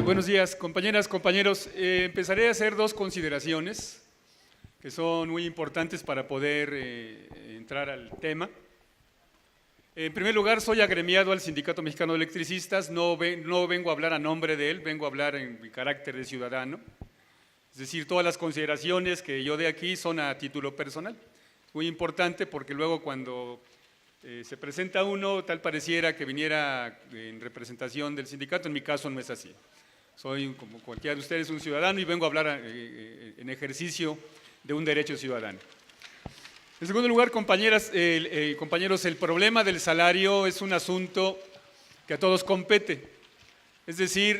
Buenos días, compañeras, compañeros. Empezaré a hacer dos consideraciones que son muy importantes para poder entrar al tema. En primer lugar, soy agremiado al Sindicato Mexicano de Electricistas, no vengo a hablar a nombre de él, vengo a hablar en mi carácter de ciudadano. Es decir, todas las consideraciones que yo dé aquí son a título personal. Muy importante porque luego cuando se presenta uno, tal pareciera que viniera en representación del sindicato, en mi caso no es así. Soy, como cualquiera de ustedes, un ciudadano y vengo a hablar en ejercicio de un derecho ciudadano. En segundo lugar, compañeros, el problema del salario es un asunto que a todos compete. Es decir,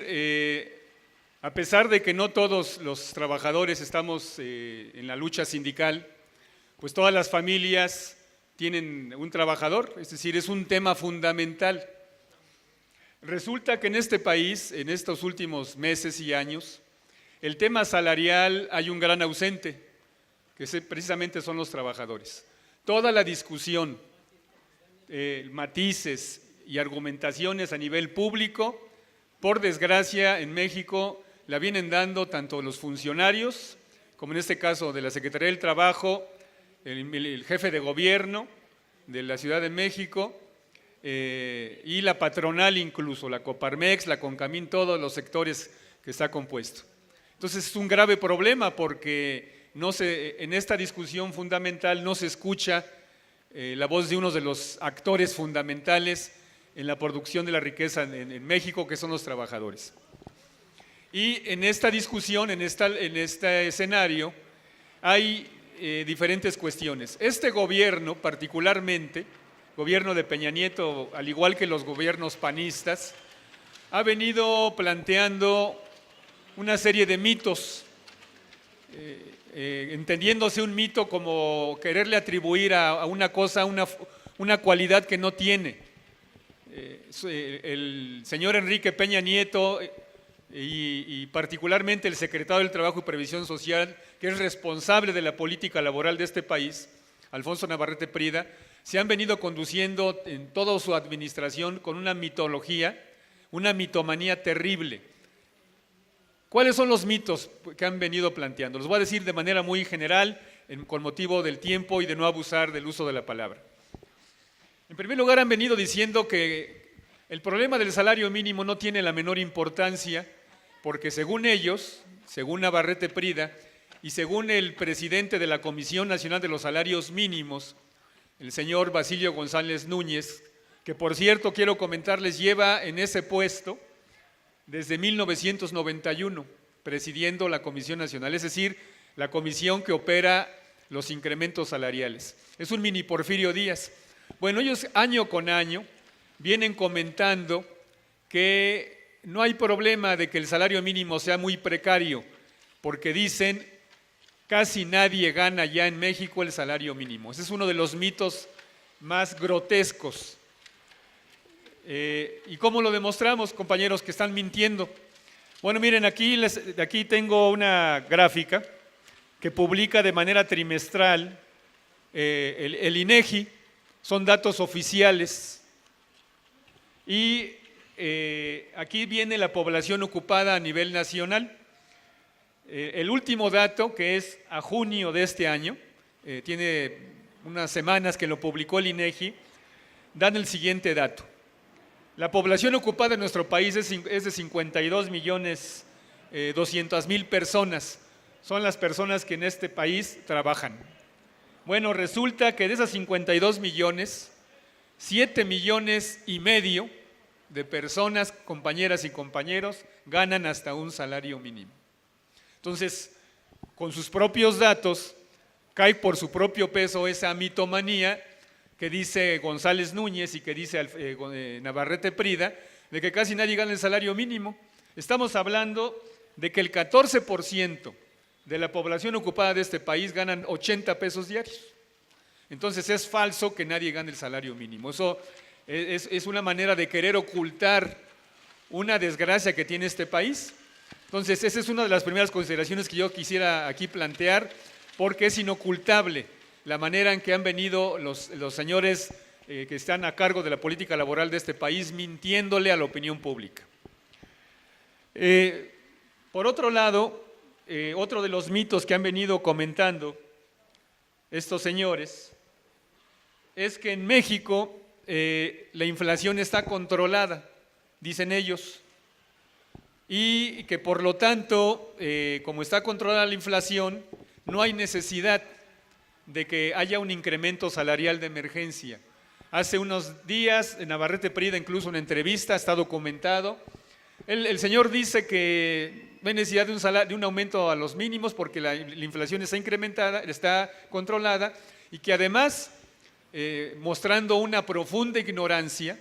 a pesar de que no todos los trabajadores estamos en la lucha sindical, pues todas las familias tienen un trabajador, es decir, es un tema fundamental. Resulta que en este país, en estos últimos meses y años, el tema salarial hay un gran ausente, que precisamente son los trabajadores. Toda la discusión, matices y argumentaciones a nivel público, por desgracia en México la vienen dando tanto los funcionarios, como en este caso de la Secretaría del Trabajo, el jefe de gobierno de la Ciudad de México, y la patronal incluso, la Coparmex, la Concamín, todos los sectores que está compuesto. Entonces es un grave problema porque en esta discusión fundamental no se escucha la voz de uno de los actores fundamentales en la producción de la riqueza en México, que son los trabajadores. Y en esta discusión, en este escenario, hay diferentes cuestiones. Este gobierno particularmente, gobierno de Peña Nieto, al igual que los gobiernos panistas, ha venido planteando una serie de mitos, entendiéndose un mito como quererle atribuir a una cosa una cualidad que no tiene. El señor Enrique Peña Nieto y particularmente el secretario del Trabajo y Previsión Social, que es responsable de la política laboral de este país, Alfonso Navarrete Prida, se han venido conduciendo en toda su administración con una mitología, una mitomanía terrible. ¿Cuáles son los mitos que han venido planteando? Los voy a decir de manera muy general, con motivo del tiempo y de no abusar del uso de la palabra. En primer lugar, han venido diciendo que el problema del salario mínimo no tiene la menor importancia porque según ellos, según Navarrete Prida y según el presidente de la Comisión Nacional de los Salarios Mínimos, el señor Basilio González Núñez, que por cierto quiero comentarles lleva en ese puesto desde 1991, presidiendo la Comisión Nacional, es decir, la comisión que opera los incrementos salariales. Es un mini Porfirio Díaz. Bueno, ellos año con año vienen comentando que no hay problema de que el salario mínimo sea muy precario, porque dicen casi nadie gana ya en México el salario mínimo. Ese es uno de los mitos más grotescos. ¿Y cómo lo demostramos, compañeros que están mintiendo? Bueno, miren, aquí tengo una gráfica que publica de manera trimestral el INEGI, son datos oficiales, y aquí viene la población ocupada a nivel nacional. El último dato, que es a junio de este año, tiene unas semanas que lo publicó el INEGI, dan el siguiente dato. La población ocupada en nuestro país es de 52.200.000 personas. Son las personas que en este país trabajan. Bueno, resulta que de esas 52 millones, 7,5 millones de personas, compañeras y compañeros, ganan hasta un salario mínimo. Entonces, con sus propios datos, cae por su propio peso esa mitomanía que dice González Núñez y que dice Navarrete Prida, de que casi nadie gana el salario mínimo. Estamos hablando de que el 14% de la población ocupada de este país ganan 80 pesos diarios. Entonces es falso que nadie gane el salario mínimo. Eso es una manera de querer ocultar una desgracia que tiene este país. Entonces, esa es una de las primeras consideraciones que yo quisiera aquí plantear, porque es inocultable la manera en que han venido los señores que están a cargo de la política laboral de este país, mintiéndole a la opinión pública. Por otro lado, otro de los mitos que han venido comentando estos señores es que en México la inflación está controlada, dicen ellos, y que por lo tanto, como está controlada la inflación, no hay necesidad de que haya un incremento salarial de emergencia. Hace unos días, en Navarrete Prida, incluso una entrevista, está documentado, el señor dice que no hay necesidad de un aumento a los mínimos porque la inflación está incrementada, está controlada, y que además, mostrando una profunda ignorancia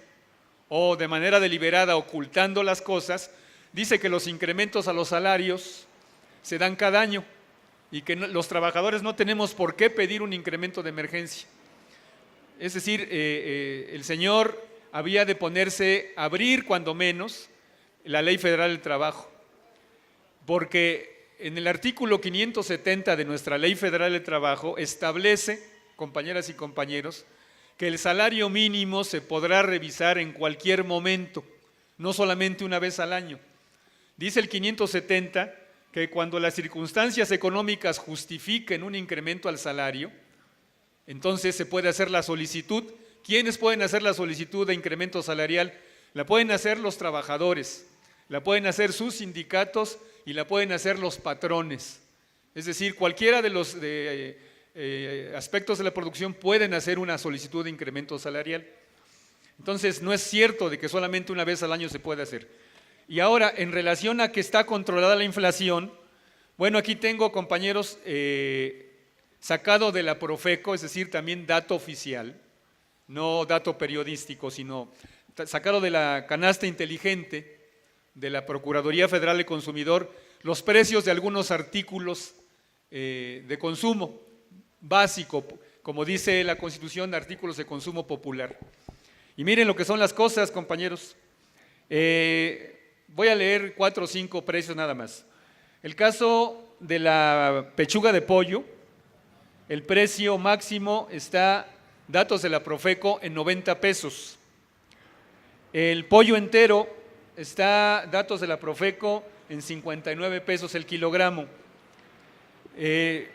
o de manera deliberada ocultando las cosas, dice que los incrementos a los salarios se dan cada año y que los trabajadores no tenemos por qué pedir un incremento de emergencia. Es decir, el señor había de ponerse a abrir cuando menos la Ley Federal del Trabajo, porque en el artículo 570 de nuestra Ley Federal del Trabajo establece, compañeras y compañeros, que el salario mínimo se podrá revisar en cualquier momento, no solamente una vez al año. Dice el 570 que cuando las circunstancias económicas justifiquen un incremento al salario, entonces se puede hacer la solicitud. ¿Quiénes pueden hacer la solicitud de incremento salarial? La pueden hacer los trabajadores, la pueden hacer sus sindicatos y la pueden hacer los patrones. Es decir, cualquiera de los aspectos de la producción pueden hacer una solicitud de incremento salarial. Entonces, no es cierto de que solamente una vez al año se puede hacer. Y ahora, en relación a que está controlada la inflación, bueno, aquí tengo, compañeros, sacado de la Profeco, es decir, también dato oficial, no dato periodístico, sino sacado de la canasta inteligente de la Procuraduría Federal del Consumidor, los precios de algunos artículos de consumo básico, como dice la Constitución, de artículos de consumo popular. Y miren lo que son las cosas, compañeros. Voy a leer 4 o 5 precios nada más. El caso de la pechuga de pollo, el precio máximo está, datos de la Profeco, en 90 pesos. El pollo entero está, datos de la Profeco, en 59 pesos el kilogramo. El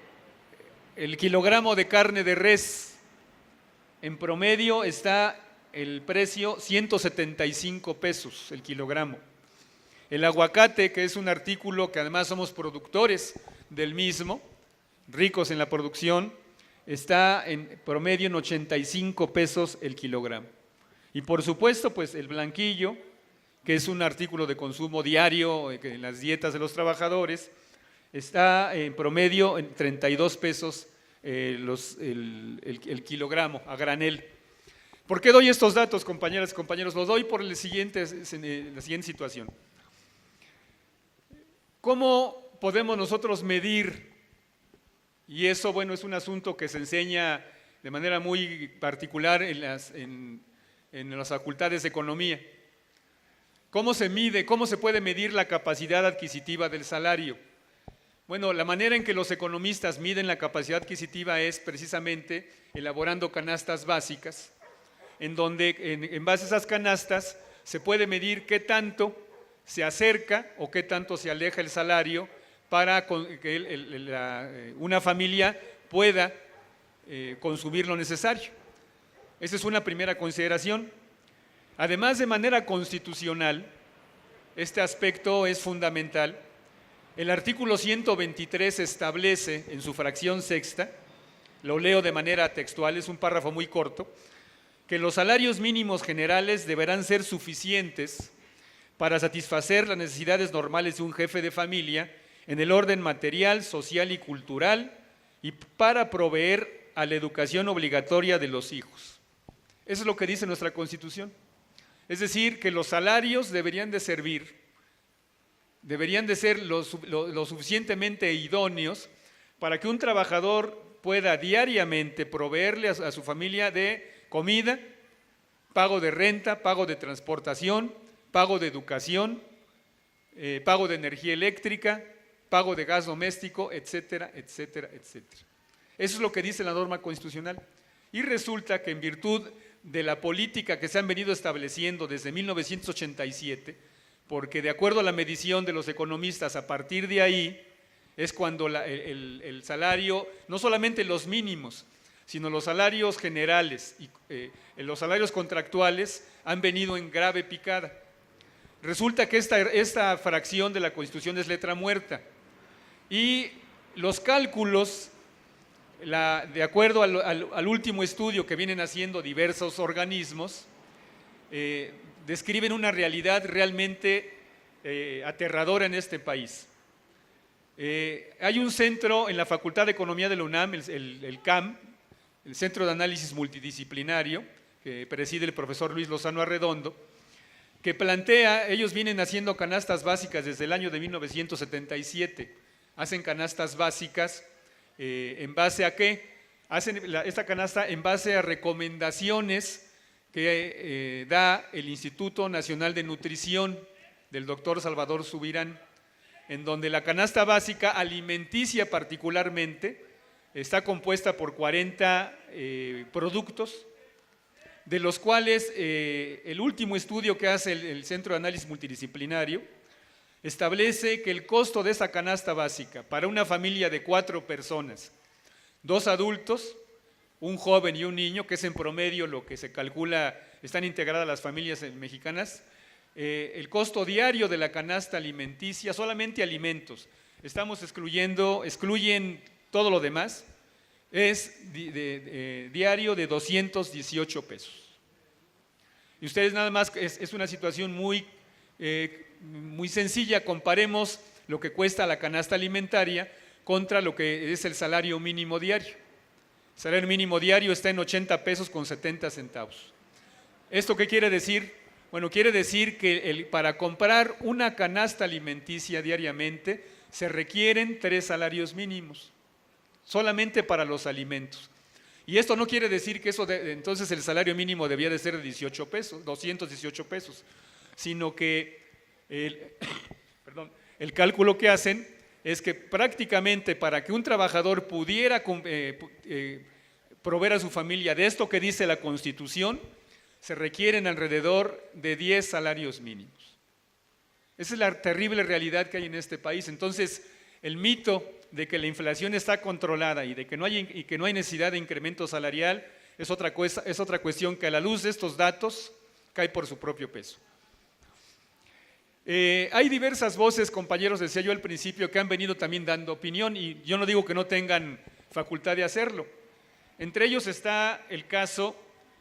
kilogramo de carne de res, en promedio está el precio 175 pesos el kilogramo. El aguacate, que es un artículo que además somos productores del mismo, ricos en la producción, está en promedio en 85 pesos el kilogramo. Y por supuesto, pues el blanquillo, que es un artículo de consumo diario en las dietas de los trabajadores, está en promedio en 32 pesos el kilogramo a granel. ¿Por qué doy estos datos, compañeras y compañeros? Los doy por la siguiente situación. ¿Cómo podemos nosotros medir? Y eso, bueno, es un asunto que se enseña de manera muy particular en las facultades de economía. ¿Cómo se mide, cómo se puede medir la capacidad adquisitiva del salario? Bueno, la manera en que los economistas miden la capacidad adquisitiva es precisamente elaborando canastas básicas, en donde en base a esas canastas se puede medir qué tanto se acerca o qué tanto se aleja el salario para que una familia pueda consumir lo necesario. Esa es una primera consideración. Además, de manera constitucional, este aspecto es fundamental. El artículo 123 establece en su fracción sexta, lo leo de manera textual, es un párrafo muy corto, que los salarios mínimos generales deberán ser suficientes para satisfacer las necesidades normales de un jefe de familia en el orden material, social y cultural y para proveer a la educación obligatoria de los hijos. Eso es lo que dice nuestra Constitución. Es decir, que los salarios deberían de servir, deberían de ser lo suficientemente idóneos para que un trabajador pueda diariamente proveerle a su familia de comida, pago de renta, pago de transportación, pago de educación, pago de energía eléctrica, pago de gas doméstico, etcétera, etcétera, etcétera. Eso es lo que dice la norma constitucional. Y resulta que en virtud de la política que se han venido estableciendo desde 1987, porque de acuerdo a la medición de los economistas, a partir de ahí es cuando el salario, no solamente los mínimos, sino los salarios generales y los salarios contractuales han venido en grave picada. Resulta que esta fracción de la Constitución es letra muerta y los cálculos, de acuerdo al último estudio que vienen haciendo diversos organismos, describen una realidad realmente aterradora en este país. Hay un centro en la Facultad de Economía de la UNAM, el CAM, el Centro de Análisis Multidisciplinario, que preside el profesor Luis Lozano Arredondo, que plantea, ellos vienen haciendo canastas básicas desde el año de 1977, hacen canastas básicas ¿en base a qué? Hacen esta canasta en base a recomendaciones que da el Instituto Nacional de Nutrición del doctor Salvador Subirán, en donde la canasta básica alimenticia particularmente está compuesta por 40 productos, de los cuales el último estudio que hace el Centro de Análisis Multidisciplinario establece que el costo de esa canasta básica para una familia de 4 personas, 2 adultos, un joven y un niño, que es en promedio lo que se calcula, están integradas las familias mexicanas, el costo diario de la canasta alimenticia, solamente alimentos, excluyen todo lo demás, es diario de 218 pesos. Y ustedes nada más, es una situación muy sencilla, comparemos lo que cuesta la canasta alimentaria contra lo que es el salario mínimo diario. El salario mínimo diario está en 80 pesos con 70 centavos. ¿Esto qué quiere decir? Bueno, quiere decir que para comprar una canasta alimenticia diariamente se requieren 3 salarios mínimos, solamente para los alimentos. Y esto no quiere decir que entonces el salario mínimo debía de ser de 18 pesos, 218 pesos, sino que el cálculo que hacen es que prácticamente para que un trabajador pudiera proveer a su familia de esto que dice la Constitución, se requieren alrededor de 10 salarios mínimos. Esa es la terrible realidad que hay en este país. Entonces, el mito de que la inflación está controlada y de que no hay necesidad de incremento salarial es otra cuestión que a la luz de estos datos cae por su propio peso. Hay diversas voces, compañeros, decía yo al principio, que han venido también dando opinión y yo no digo que no tengan facultad de hacerlo. Entre ellos está el caso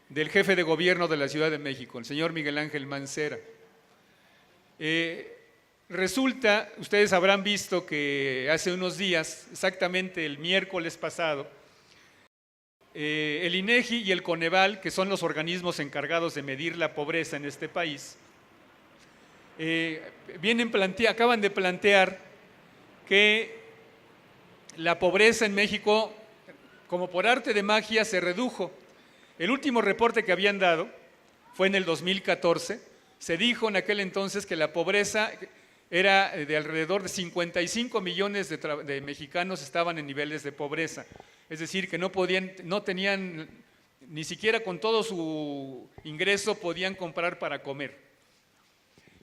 del jefe de gobierno de la Ciudad de México, el señor Miguel Ángel Mancera. Resulta, ustedes habrán visto que hace unos días, exactamente el miércoles pasado, el INEGI y el Coneval, que son los organismos encargados de medir la pobreza en este país, acaban de plantear que la pobreza en México, como por arte de magia, se redujo. El último reporte que habían dado fue en el 2014. Se dijo en aquel entonces que la pobreza era de alrededor de 55 millones de mexicanos estaban en niveles de pobreza. Es decir, que no tenían, ni siquiera con todo su ingreso podían comprar para comer.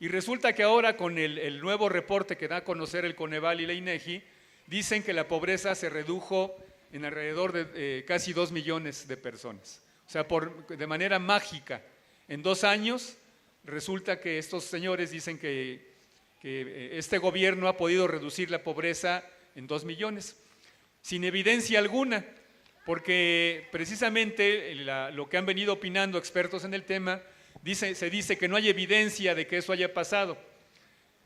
Y resulta que ahora con el nuevo reporte que da a conocer el Coneval y la INEGI, dicen que la pobreza se redujo en alrededor de casi 2 millones de personas. O sea, de manera mágica, en 2 años, resulta que estos señores dicen que este gobierno ha podido reducir la pobreza en 2 millones, sin evidencia alguna, porque precisamente lo que han venido opinando expertos en el tema, se dice que no hay evidencia de que eso haya pasado.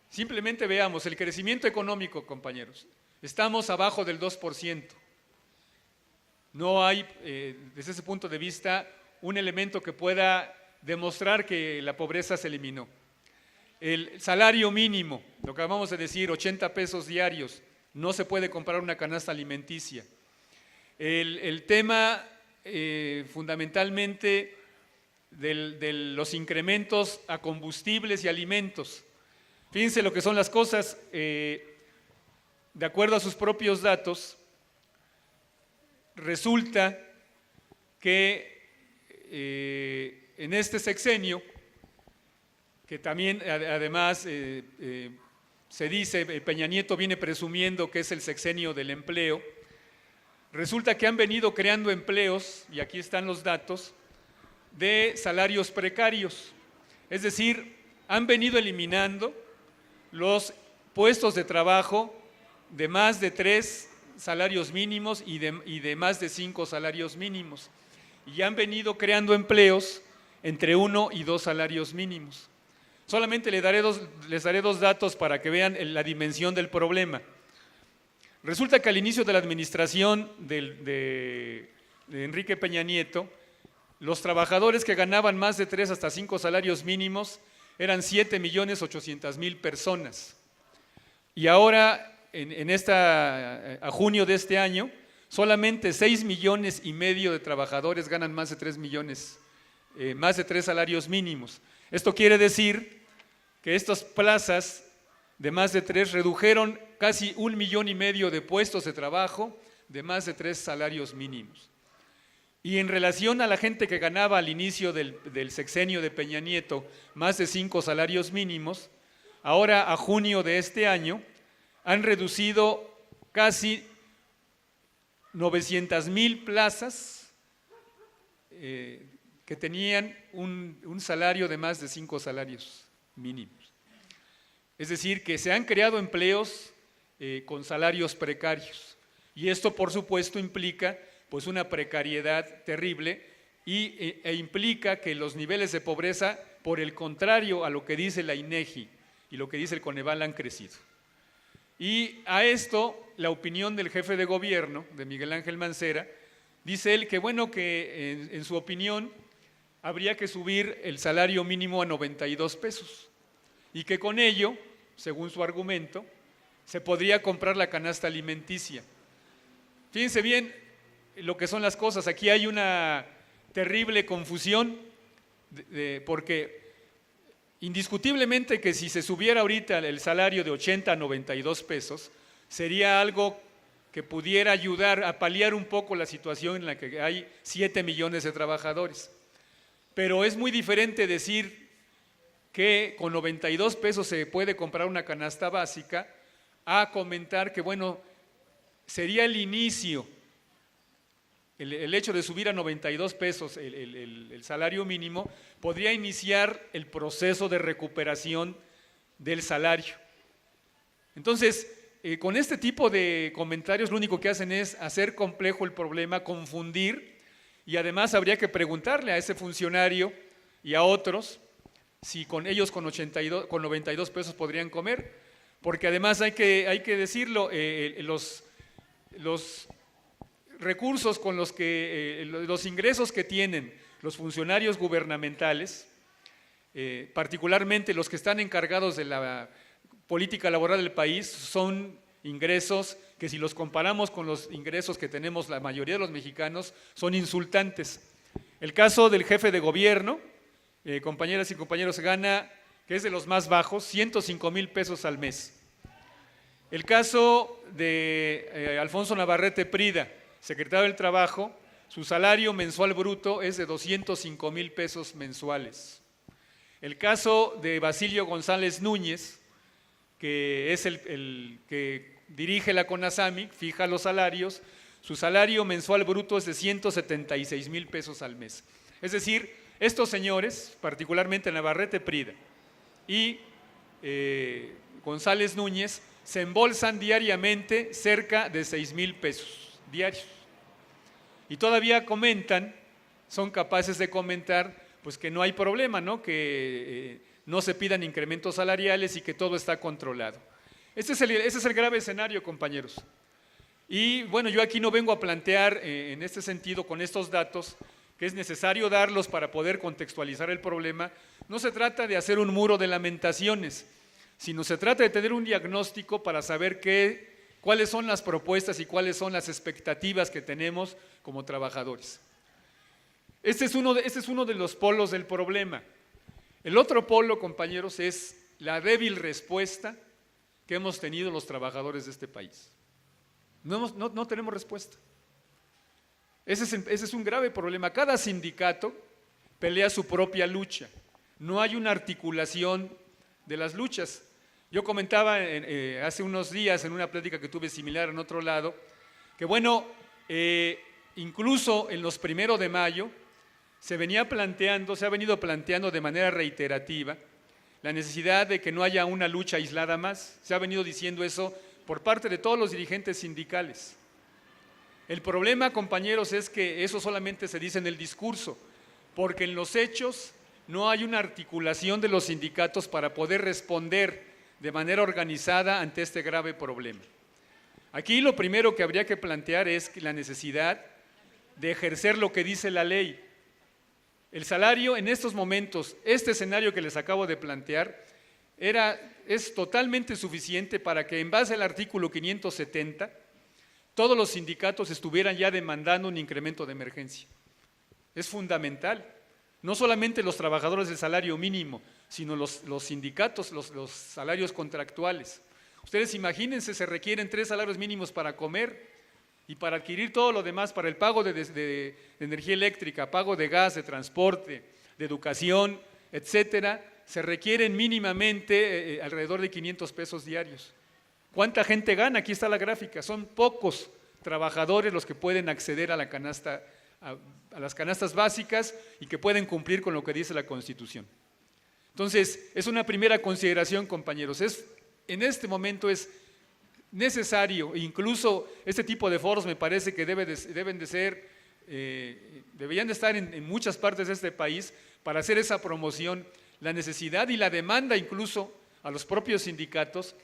Simplemente veamos el crecimiento económico, compañeros. Estamos abajo del 2%. No hay, desde ese punto de vista, un elemento que pueda demostrar que la pobreza se eliminó. El salario mínimo, lo que acabamos de decir, 80 pesos diarios, no se puede comprar una canasta alimenticia. El tema fundamentalmente de los incrementos a combustibles y alimentos. Fíjense lo que son las cosas, de acuerdo a sus propios datos, resulta que en este sexenio, que también además se dice, Peña Nieto viene presumiendo que es el sexenio del empleo, resulta que han venido creando empleos, y aquí están los datos, de salarios precarios. Es decir, han venido eliminando los puestos de trabajo de más de 3 salarios mínimos y de más de 5 salarios mínimos. Y han venido creando empleos entre 1 y 2 salarios mínimos. Solamente les daré dos datos para que vean la dimensión del problema. Resulta que al inicio de la administración de Enrique Peña Nieto, los trabajadores que ganaban más de 3 hasta 5 salarios mínimos eran 7.800.000 personas. Y ahora, a junio de este año, solamente 6,5 millones de trabajadores ganan más de 3 salarios mínimos. Esto quiere decir que estas plazas de más de 3 redujeron casi 1,5 millones de puestos de trabajo de más de 3 salarios mínimos. Y en relación a la gente que ganaba al inicio del sexenio de Peña Nieto más de 5 salarios mínimos, ahora a junio de este año han reducido casi 900,000 plazas que tenían un salario de más de 5 salarios mínimos. Es decir, que se han creado empleos con salarios precarios. Y esto, por supuesto, implica pues una precariedad terrible e implica que los niveles de pobreza, por el contrario a lo que dice la INEGI y lo que dice el Coneval, han crecido. Y a esto, la opinión del jefe de gobierno, de Miguel Ángel Mancera, dice él que bueno, que en su opinión habría que subir el salario mínimo a 92 pesos y que con ello, según su argumento, se podría comprar la canasta alimenticia. Fíjense bien lo que son las cosas. Aquí hay una terrible confusión porque indiscutiblemente que si se subiera ahorita el salario de 80 a 92 pesos, sería algo que pudiera ayudar a paliar un poco la situación en la que hay 7 millones de trabajadores. Pero es muy diferente decir que con 92 pesos se puede comprar una canasta básica a comentar que, bueno, sería el inicio. El hecho de subir a 92 pesos el salario mínimo podría iniciar el proceso de recuperación del salario. Entonces, con este tipo de comentarios lo único que hacen es hacer complejo el problema, confundir, y además habría que preguntarle a ese funcionario y a otros si con 92 pesos podrían comer, porque además hay que decirlo, los recursos con los ingresos que tienen los funcionarios gubernamentales, particularmente los que están encargados de la política laboral del país, son ingresos que si los comparamos con los ingresos que tenemos la mayoría de los mexicanos, son insultantes. El caso del jefe de gobierno, compañeras y compañeros, gana, que es de los más bajos, 105,000 pesos al mes. El caso de Alfonso Navarrete Prida, secretario del Trabajo, su salario mensual bruto es de 205,000 pesos mensuales. El caso de Basilio González Núñez, que es el que dirige la CONASAMIC, fija los salarios, su salario mensual bruto es de 176,000 pesos al mes. Es decir, estos señores, particularmente Navarrete Prida y González Núñez, se embolsan diariamente cerca de 6,000 pesos diarios. Y todavía comentan, son capaces de comentar, pues que no hay problema, ¿no? Que no se pidan incrementos salariales y que todo está controlado. Ese es el grave escenario, compañeros. Y bueno, yo aquí no vengo a plantear en este sentido, con estos datos, que es necesario darlos para poder contextualizar el problema. No se trata de hacer un muro de lamentaciones, sino se trata de tener un diagnóstico para saber cuáles son las propuestas y cuáles son las expectativas que tenemos como trabajadores. Este es uno de los polos del problema. El otro polo, compañeros, es la débil respuesta que hemos tenido los trabajadores de este país. No tenemos respuesta. Ese es un grave problema. Cada sindicato pelea su propia lucha. No hay una articulación de las luchas. Yo comentaba hace unos días en una plática que tuve similar en otro lado, que bueno, incluso en los 1 de mayo se ha venido planteando de manera reiterativa la necesidad de que no haya una lucha aislada más. Se ha venido diciendo eso por parte de todos los dirigentes sindicales. El problema, compañeros, es que eso solamente se dice en el discurso, porque en los hechos no hay una articulación de los sindicatos para poder responder de manera organizada ante este grave problema. Aquí lo primero que habría que plantear es la necesidad de ejercer lo que dice la ley. El salario en estos momentos, este escenario que les acabo de plantear, es totalmente suficiente para que en base al artículo 570 todos los sindicatos estuvieran ya demandando un incremento de emergencia. Es fundamental. No solamente los trabajadores del salario mínimo, sino los sindicatos, los salarios contractuales. Ustedes imagínense, se requieren 3 salarios mínimos para comer y para adquirir todo lo demás, para el pago de energía eléctrica, pago de gas, de transporte, de educación, etcétera, se requieren mínimamente alrededor de 500 pesos diarios. ¿Cuánta gente gana? Aquí está la gráfica. Son pocos trabajadores los que pueden acceder a la canasta, a las canastas básicas y que pueden cumplir con lo que dice la Constitución. Entonces, es una primera consideración, compañeros. En este momento es necesario, incluso este tipo de foros me parece que deberían de estar en muchas partes de este país para hacer esa promoción, la necesidad y la demanda incluso a los propios sindicatos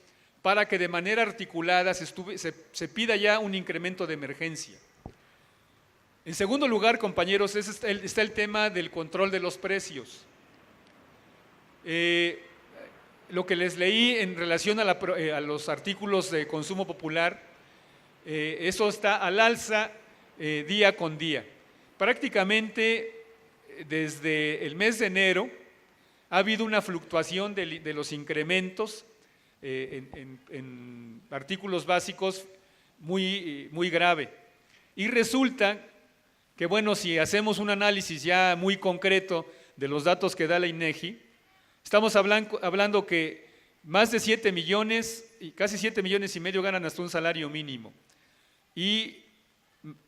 para que de manera articulada se pida ya un incremento de emergencia. En segundo lugar, compañeros, está el tema del control de los precios. Lo que les leí en relación a los artículos de consumo popular, eso está al alza día con día. Prácticamente desde el mes de enero ha habido una fluctuación de los incrementos en artículos básicos muy grave. Y resulta que, bueno, si hacemos un análisis ya muy concreto de los datos que da la INEGI, estamos hablando que más de 7 millones, y casi 7 millones y medio ganan hasta un salario mínimo. Y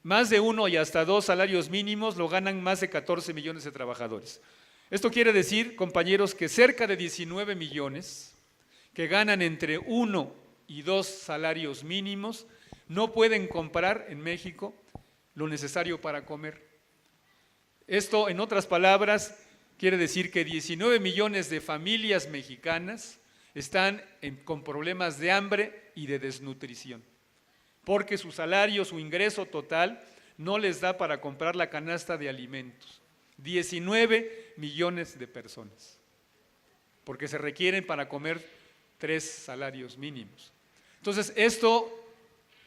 más de 1 y hasta 2 salarios mínimos lo ganan más de 14 millones de trabajadores. Esto quiere decir, compañeros, que cerca de 19 millones que ganan entre 1 y 2 salarios mínimos no pueden comprar en México lo necesario para comer. Esto, en otras palabras, quiere decir que 19 millones de familias mexicanas están con problemas de hambre y de desnutrición, porque su salario, su ingreso total, no les da para comprar la canasta de alimentos. 19 millones de personas, porque se requieren para comer 3 salarios mínimos. Entonces, esto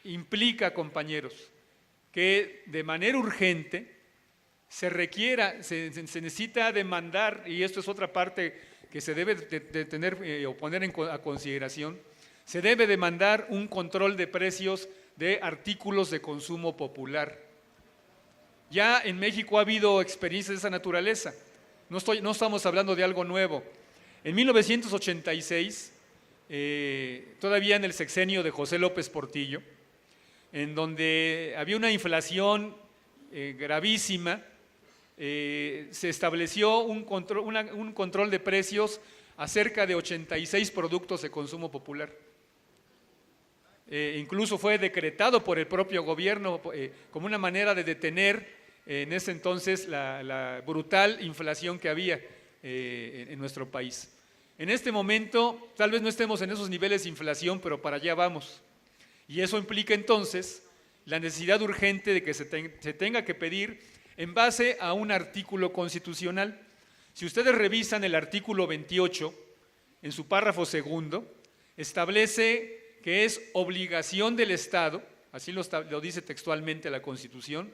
implica, compañeros, que de manera urgente se necesita demandar, y esto es otra parte que se debe de tener o poner a consideración, se debe demandar un control de precios de artículos de consumo popular. Ya en México ha habido experiencias de esa naturaleza, no estamos hablando de algo nuevo. En 1986, todavía en el sexenio de José López Portillo, en donde había una inflación gravísima, se estableció un control de precios a cerca de 86 productos de consumo popular. Incluso fue decretado por el propio gobierno como una manera de detener en ese entonces la brutal inflación que había en nuestro país. En este momento tal vez no estemos en esos niveles de inflación, pero para allá vamos. Y eso implica entonces la necesidad urgente de que se tenga que pedir en base a un artículo constitucional. Si ustedes revisan el artículo 28, en su párrafo segundo, establece que es obligación del Estado, así lo dice textualmente la Constitución,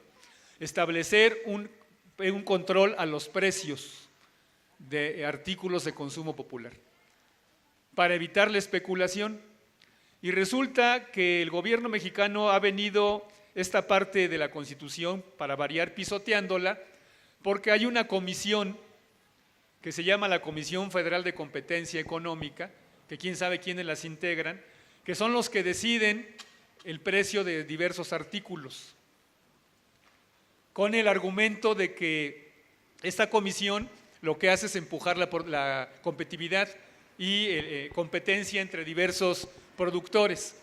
establecer un control a los precios de artículos de consumo popular para evitar la especulación. Y resulta que el gobierno mexicano ha venido esta parte de la Constitución, para variar, pisoteándola, porque hay una comisión que se llama la Comisión Federal de Competencia Económica, que quién sabe quiénes las integran, que son los que deciden el precio de diversos artículos, con el argumento de que esta comisión lo que hace es empujar la competitividad y competencia entre diversos productores.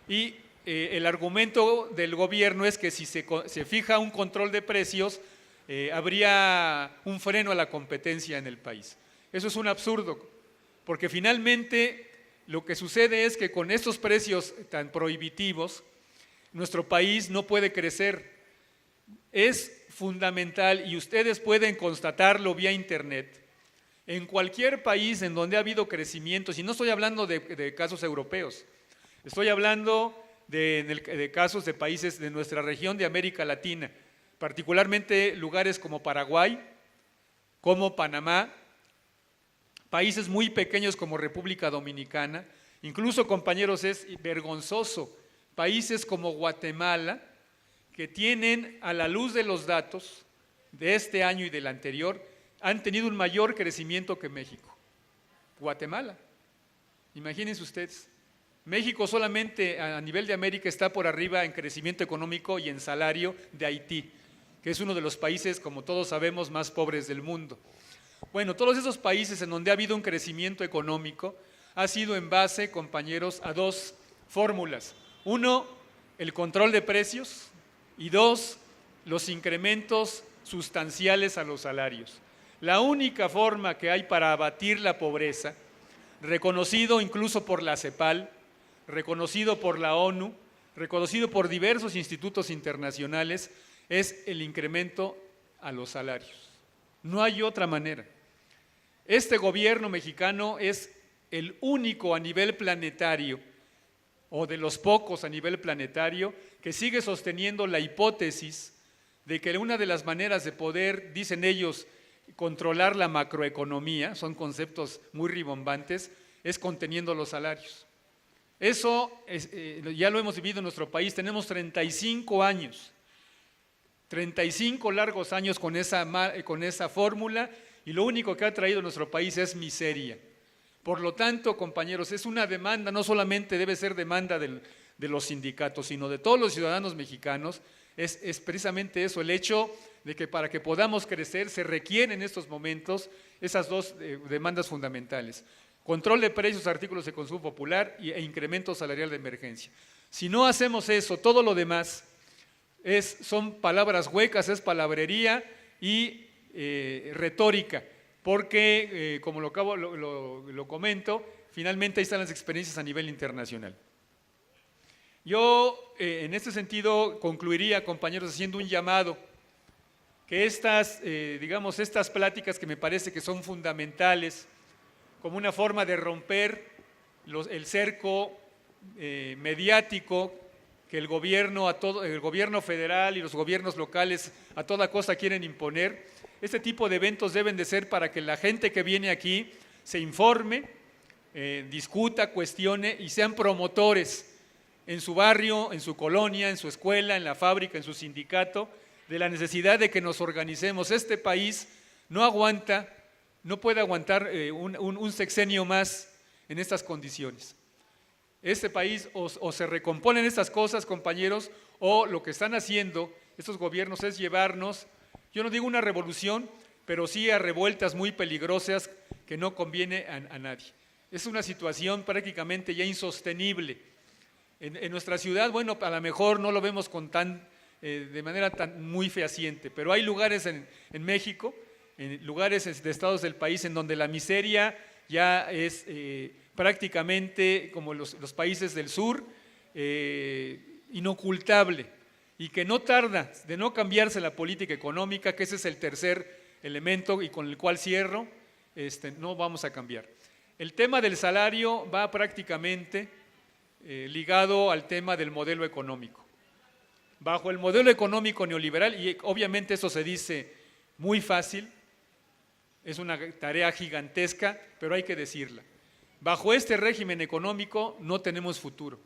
Y el argumento del gobierno es que si se fija un control de precios, habría un freno a la competencia en el país. Eso es un absurdo, porque finalmente lo que sucede es que con estos precios tan prohibitivos, nuestro país no puede crecer. Es fundamental, y ustedes pueden constatarlo vía internet, en cualquier país en donde ha habido crecimiento, y no estoy hablando de casos europeos, estoy hablando de casos de países de nuestra región de América Latina, particularmente lugares como Paraguay, como Panamá, países muy pequeños como República Dominicana, incluso, compañeros, es vergonzoso, países como Guatemala, que tienen, a la luz de los datos de este año y del anterior, han tenido un mayor crecimiento que México. Guatemala, imagínense ustedes, México solamente a nivel de América está por arriba en crecimiento económico y en salario de Haití, que es uno de los países, como todos sabemos, más pobres del mundo. Bueno, todos esos países en donde ha habido un crecimiento económico ha sido en base, compañeros, a dos fórmulas. Uno, el control de precios, y dos, los incrementos sustanciales a los salarios. La única forma que hay para abatir la pobreza, reconocido incluso por la CEPAL, reconocido por la ONU, reconocido por diversos institutos internacionales, es el incremento a los salarios. No hay otra manera. Este gobierno mexicano es el único a nivel planetario, o de los pocos a nivel planetario, que sigue sosteniendo la hipótesis de que una de las maneras de poder, dicen ellos, controlar la macroeconomía, son conceptos muy rimbombantes, es conteniendo los salarios. Eso ya lo hemos vivido en nuestro país, tenemos 35 años, 35 largos años con esa fórmula, y lo único que ha traído a nuestro país es miseria. Por lo tanto, compañeros, es una demanda, no solamente debe ser demanda de los sindicatos, sino de todos los ciudadanos mexicanos, es precisamente eso, el hecho de que para que podamos crecer se requieren en estos momentos esas dos demandas fundamentales: control de precios, artículos de consumo popular e incremento salarial de emergencia. Si no hacemos eso, todo lo demás son palabras huecas, es palabrería y retórica, porque como lo comento, finalmente ahí están las experiencias a nivel internacional. Yo en este sentido concluiría, compañeros, haciendo un llamado, que estas pláticas que me parece que son fundamentales, como una forma de romper el cerco mediático que el gobierno federal y los gobiernos locales a toda costa quieren imponer. Este tipo de eventos deben de ser para que la gente que viene aquí se informe, discuta, cuestione y sean promotores en su barrio, en su colonia, en su escuela, en la fábrica, en su sindicato, de la necesidad de que nos organicemos. Este país no puede aguantar un sexenio más en estas condiciones. Este país o se recomponen estas cosas, compañeros, o lo que están haciendo estos gobiernos es llevarnos, yo no digo una revolución, pero sí a revueltas muy peligrosas que no conviene a nadie. Es una situación prácticamente ya insostenible. En nuestra ciudad, bueno, a lo mejor no lo vemos de manera muy fehaciente, pero hay lugares en México, en lugares de estados del país en donde la miseria ya es prácticamente como los países del sur, inocultable, y que no tarda de no cambiarse la política económica, que ese es el tercer elemento y con el cual cierro, no vamos a cambiar. El tema del salario va prácticamente ligado al tema del modelo económico. Bajo el modelo económico neoliberal, y obviamente eso se dice muy fácil, es una tarea gigantesca, pero hay que decirla. Bajo este régimen económico no tenemos futuro,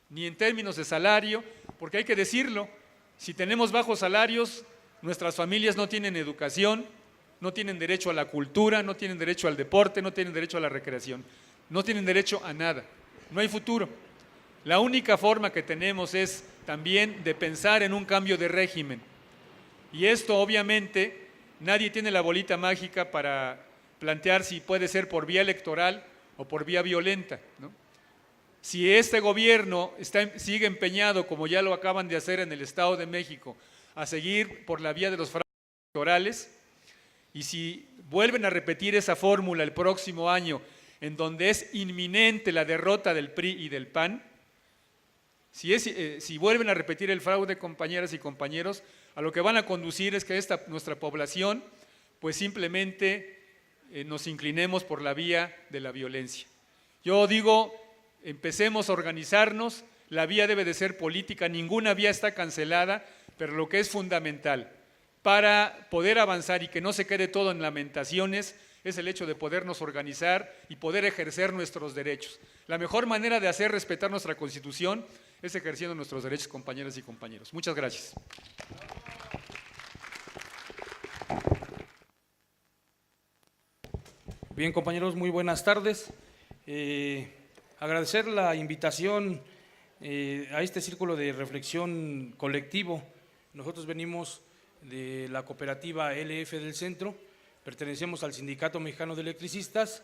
ni en términos de salario, porque hay que decirlo, si tenemos bajos salarios, Nuestras familias no tienen educación, no tienen derecho a la cultura, no tienen derecho al deporte, no tienen derecho a la recreación, no tienen derecho a nada, no hay futuro. La única forma que tenemos es también de pensar en un cambio de régimen. Y esto obviamente nadie tiene la bolita mágica para plantear si puede ser por vía electoral o por vía violenta, ¿no? Si este gobierno sigue empeñado, como ya lo acaban de hacer en el Estado de México, a seguir por la vía de los fraudes electorales, y si vuelven a repetir esa fórmula el próximo año, en donde es inminente la derrota del PRI y del PAN, si vuelven a repetir el fraude, compañeras y compañeros, a lo que van a conducir es que nuestra población, pues simplemente nos inclinemos por la vía de la violencia. Yo digo, empecemos a organizarnos, la vía debe de ser política, ninguna vía está cancelada, pero lo que es fundamental para poder avanzar y que no se quede todo en lamentaciones es el hecho de podernos organizar y poder ejercer nuestros derechos. La mejor manera de hacer respetar nuestra Constitución es ejerciendo nuestros derechos, compañeras y compañeros. Muchas gracias. Bien, compañeros, muy buenas tardes. Agradecer la invitación a este círculo de reflexión colectivo. Nosotros venimos de la cooperativa LF del Centro, pertenecemos al Sindicato Mexicano de Electricistas,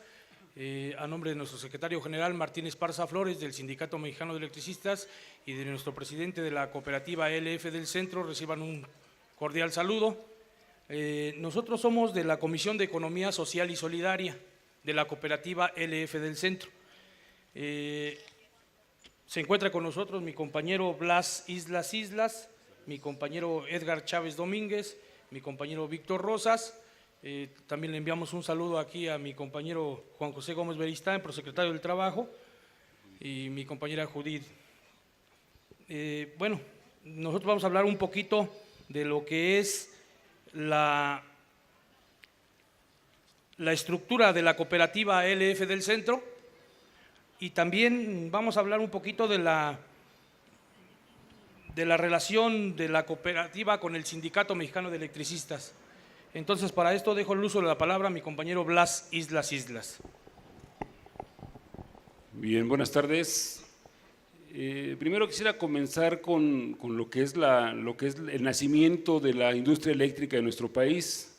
a nombre de nuestro secretario general Martín Esparza Flores del Sindicato Mexicano de Electricistas y de nuestro presidente de la cooperativa LF del Centro, reciban un cordial saludo. Nosotros somos de la Comisión de Economía Social y Solidaria de la cooperativa LF del Centro. Se encuentra con nosotros mi compañero Blas Islas, mi compañero Edgar Chávez Domínguez, mi compañero Víctor Rosas. También le enviamos un saludo aquí a mi compañero Juan José Gómez Beristán, prosecretario del Trabajo, y mi compañera Judith. Bueno, nosotros vamos a hablar un poquito de lo que es la estructura de la cooperativa LF del Centro, y también vamos a hablar un poquito de la relación de la cooperativa con el Sindicato Mexicano de Electricistas. Entonces, para esto dejo el uso de la palabra a mi compañero Blas Islas. Bien, buenas tardes. Primero quisiera comenzar con lo que es el nacimiento de la industria eléctrica de nuestro país.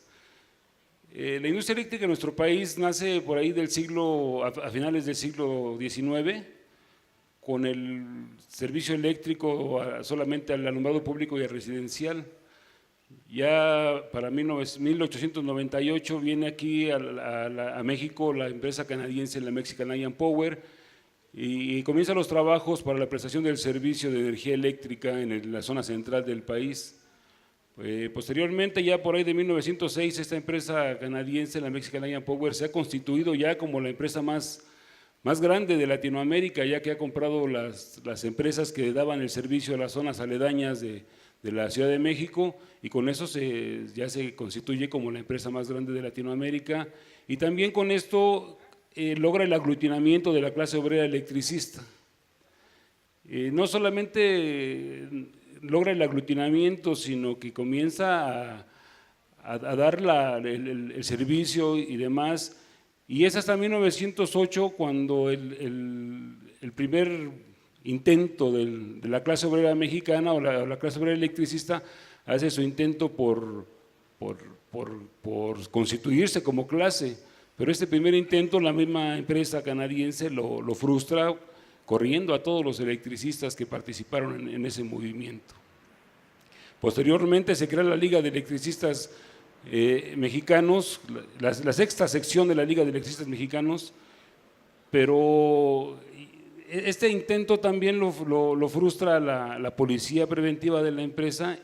La industria eléctrica de nuestro país nace por ahí a finales del siglo XIX, con el servicio eléctrico solamente al alumbrado público y al residencial. Ya para 1898 viene aquí a México la empresa canadiense, la Mexican Iron Power, y comienza los trabajos para la prestación del servicio de energía eléctrica en la zona central del país. Posteriormente, ya por ahí de 1906, esta empresa canadiense, la Mexican Iron Power, se ha constituido ya como la empresa más grande de Latinoamérica, ya que ha comprado las empresas que daban el servicio a las zonas aledañas de la Ciudad de México, y con eso ya se constituye como la empresa más grande de Latinoamérica, y también con esto logra el aglutinamiento de la clase obrera electricista. No solamente logra el aglutinamiento, sino que comienza a dar el servicio y demás, y es hasta 1908 cuando el primer intento de la clase obrera mexicana o la clase obrera electricista hace su intento por constituirse como clase, pero este primer intento la misma empresa canadiense lo frustra, corriendo a todos los electricistas que participaron en ese movimiento. Posteriormente se crea la Liga de Electricistas Mexicanos, la sexta sección de la Liga de Electricistas Mexicanos, pero este intento también lo frustra la policía preventiva de la empresa,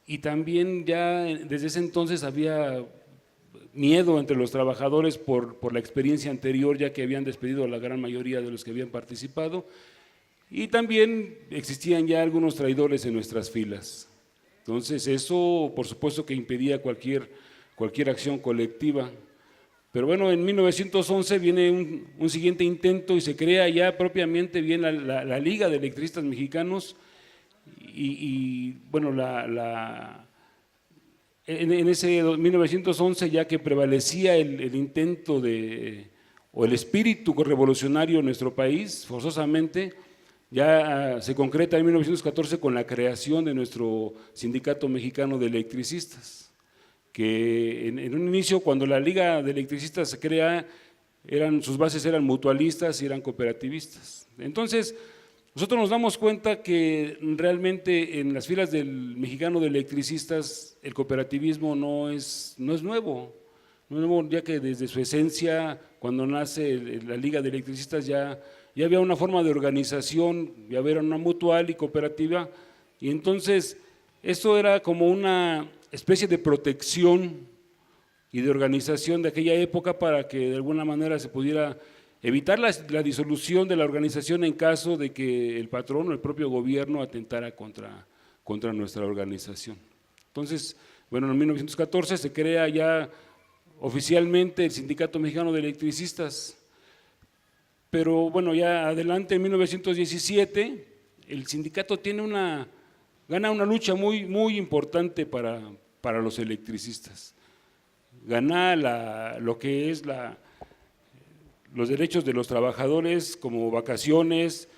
y también ya desde ese entonces había miedo entre los trabajadores por la experiencia anterior, ya que habían despedido a la gran mayoría de los que habían participado, y también existían ya algunos traidores en nuestras filas. Entonces eso por supuesto que impedía cualquier acción colectiva. Pero bueno, en 1911 viene un siguiente intento y se crea ya propiamente bien la Liga de Electricistas Mexicanos, y bueno, en ese 1911, ya que prevalecía el intento o el espíritu revolucionario en nuestro país, forzosamente, ya se concreta en 1914 con la creación de nuestro Sindicato Mexicano de Electricistas, que en un inicio, cuando la Liga de Electricistas se crea, sus bases eran mutualistas y eran cooperativistas. Entonces, nosotros nos damos cuenta que realmente en las filas del Mexicano de Electricistas el cooperativismo no es nuevo, ya que desde su esencia, cuando nace la Liga de Electricistas ya había una forma de organización, ya había una mutual y cooperativa, y entonces esto era como una especie de protección y de organización de aquella época para que de alguna manera se pudiera evitar la disolución de la organización en caso de que el patrón o el propio gobierno atentara contra nuestra organización. Entonces, bueno, en 1914 se crea ya oficialmente el Sindicato Mexicano de Electricistas, pero bueno, ya adelante en 1917 el sindicato gana una lucha muy importante para los electricistas. Gana lo que es los derechos de los trabajadores como vacaciones,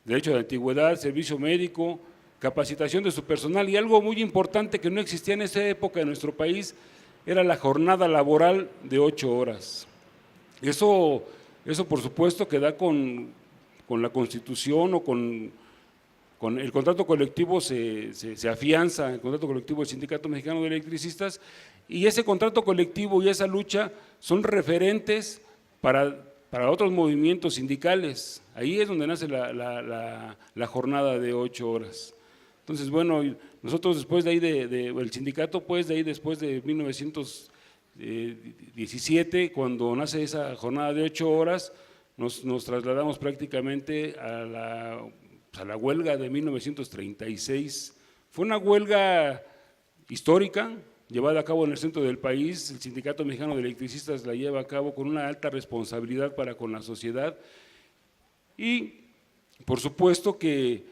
derecho de antigüedad, servicio médico, capacitación de su personal, y algo muy importante que no existía en esa época en nuestro país era la jornada laboral de 8 horas. Eso por supuesto que da con la Constitución o con el contrato colectivo se afianza, el contrato colectivo del Sindicato Mexicano de Electricistas, y ese contrato colectivo y esa lucha son referentes para otros movimientos sindicales. Ahí es donde nace la jornada de 8 horas. Entonces, bueno, nosotros después de ahí, el sindicato, pues de ahí después de 1917, cuando nace esa jornada de 8 horas, nos trasladamos prácticamente a la huelga de 1936. Fue una huelga histórica, llevada a cabo en el centro del país. El Sindicato Mexicano de Electricistas la lleva a cabo con una alta responsabilidad para con la sociedad y, por supuesto, que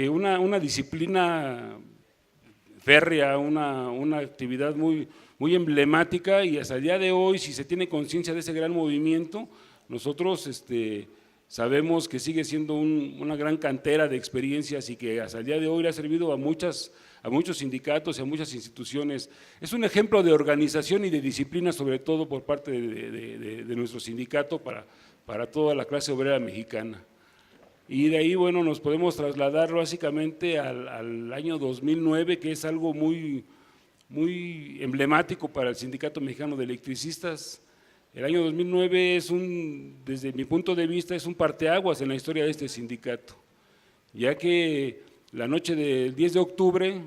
una disciplina férrea, una actividad muy emblemática, y hasta el día de hoy, si se tiene conciencia de ese gran movimiento, nosotros sabemos que sigue siendo una gran cantera de experiencias y que hasta el día de hoy le ha servido a muchos sindicatos y a muchas instituciones. Es un ejemplo de organización y de disciplina, sobre todo por parte de nuestro sindicato para toda la clase obrera mexicana. Y de ahí, bueno, nos podemos trasladar básicamente al año 2009, que es algo muy emblemático para el Sindicato Mexicano de Electricistas. El año 2009 desde mi punto de vista, es un parteaguas en la historia de este sindicato, ya que la noche del 10 de octubre,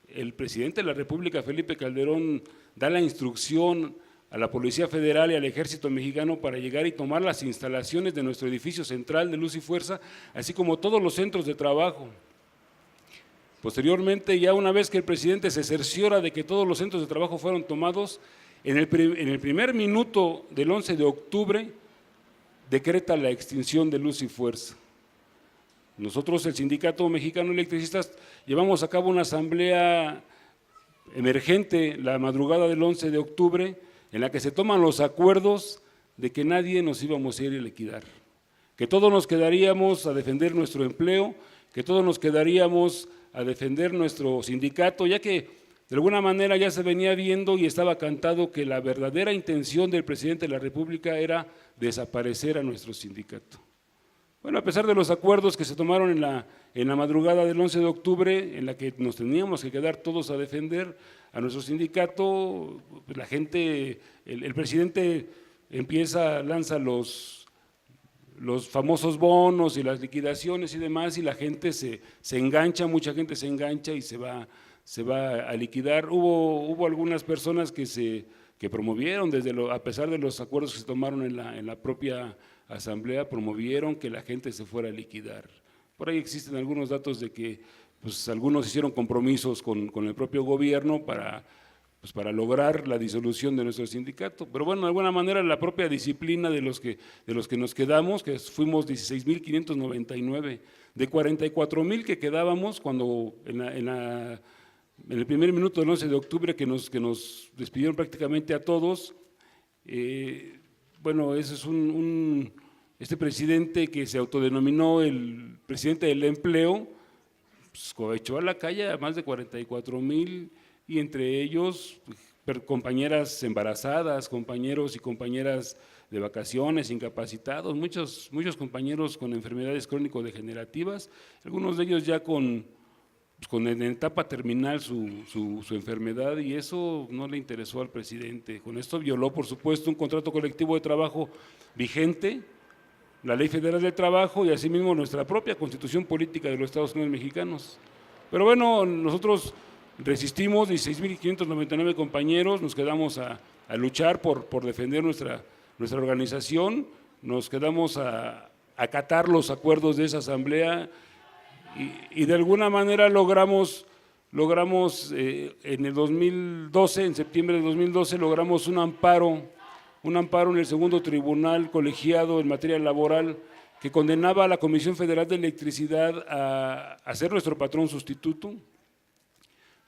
el presidente de la República, Felipe Calderón, da la instrucción a la Policía Federal y al Ejército Mexicano para llegar y tomar las instalaciones de nuestro edificio central de Luz y Fuerza, así como todos los centros de trabajo. Posteriormente, ya una vez que el presidente se cerciora de que todos los centros de trabajo fueron tomados, en el primer minuto del 11 de octubre, decreta la extinción de Luz y Fuerza. Nosotros, el Sindicato Mexicano de Electricistas, llevamos a cabo una asamblea emergente la madrugada del 11 de octubre, en la que se toman los acuerdos de que nadie nos íbamos a ir a liquidar, que todos nos quedaríamos a defender nuestro empleo, que todos nos quedaríamos a defender nuestro sindicato, ya que de alguna manera ya se venía viendo y estaba cantado que la verdadera intención del presidente de la República era desaparecer a nuestro sindicato. Bueno, a pesar de los acuerdos que se tomaron en la madrugada del 11 de octubre, en la que nos teníamos que quedar todos a defender a nuestro sindicato, pues la gente, el presidente lanza los famosos bonos y las liquidaciones y demás, y la gente se engancha, mucha gente se engancha y se va a liquidar. Hubo algunas personas que promovieron, a pesar de los acuerdos que se tomaron en la propia asamblea, promovieron que la gente se fuera a liquidar. Por ahí existen algunos datos de que pues, algunos hicieron compromisos con el propio gobierno para lograr la disolución de nuestro sindicato. Pero bueno, de alguna manera la propia disciplina de los que nos quedamos, que fuimos 16.599, de 44.000 que quedábamos cuando en en el primer minuto del 11 de octubre que nos despidieron prácticamente a todos. Bueno, ese es este presidente que se autodenominó el presidente del empleo, pues, echó a la calle a más de 44,000 y entre ellos compañeras embarazadas, compañeros y compañeras de vacaciones, incapacitados, muchos compañeros con enfermedades crónico-degenerativas, algunos de ellos ya con en etapa terminal su enfermedad, y eso no le interesó al presidente. Con esto violó, por supuesto, un contrato colectivo de trabajo vigente, la Ley Federal del Trabajo y asimismo nuestra propia Constitución Política de los Estados Unidos Mexicanos. Pero bueno, nosotros resistimos, 16,599 compañeros, nos quedamos a luchar por defender nuestra organización, nos quedamos a acatar los acuerdos de esa asamblea y de alguna manera logramos en el 2012, en septiembre de 2012, logramos un amparo en el segundo tribunal colegiado en materia laboral que condenaba a la Comisión Federal de Electricidad a ser nuestro patrón sustituto.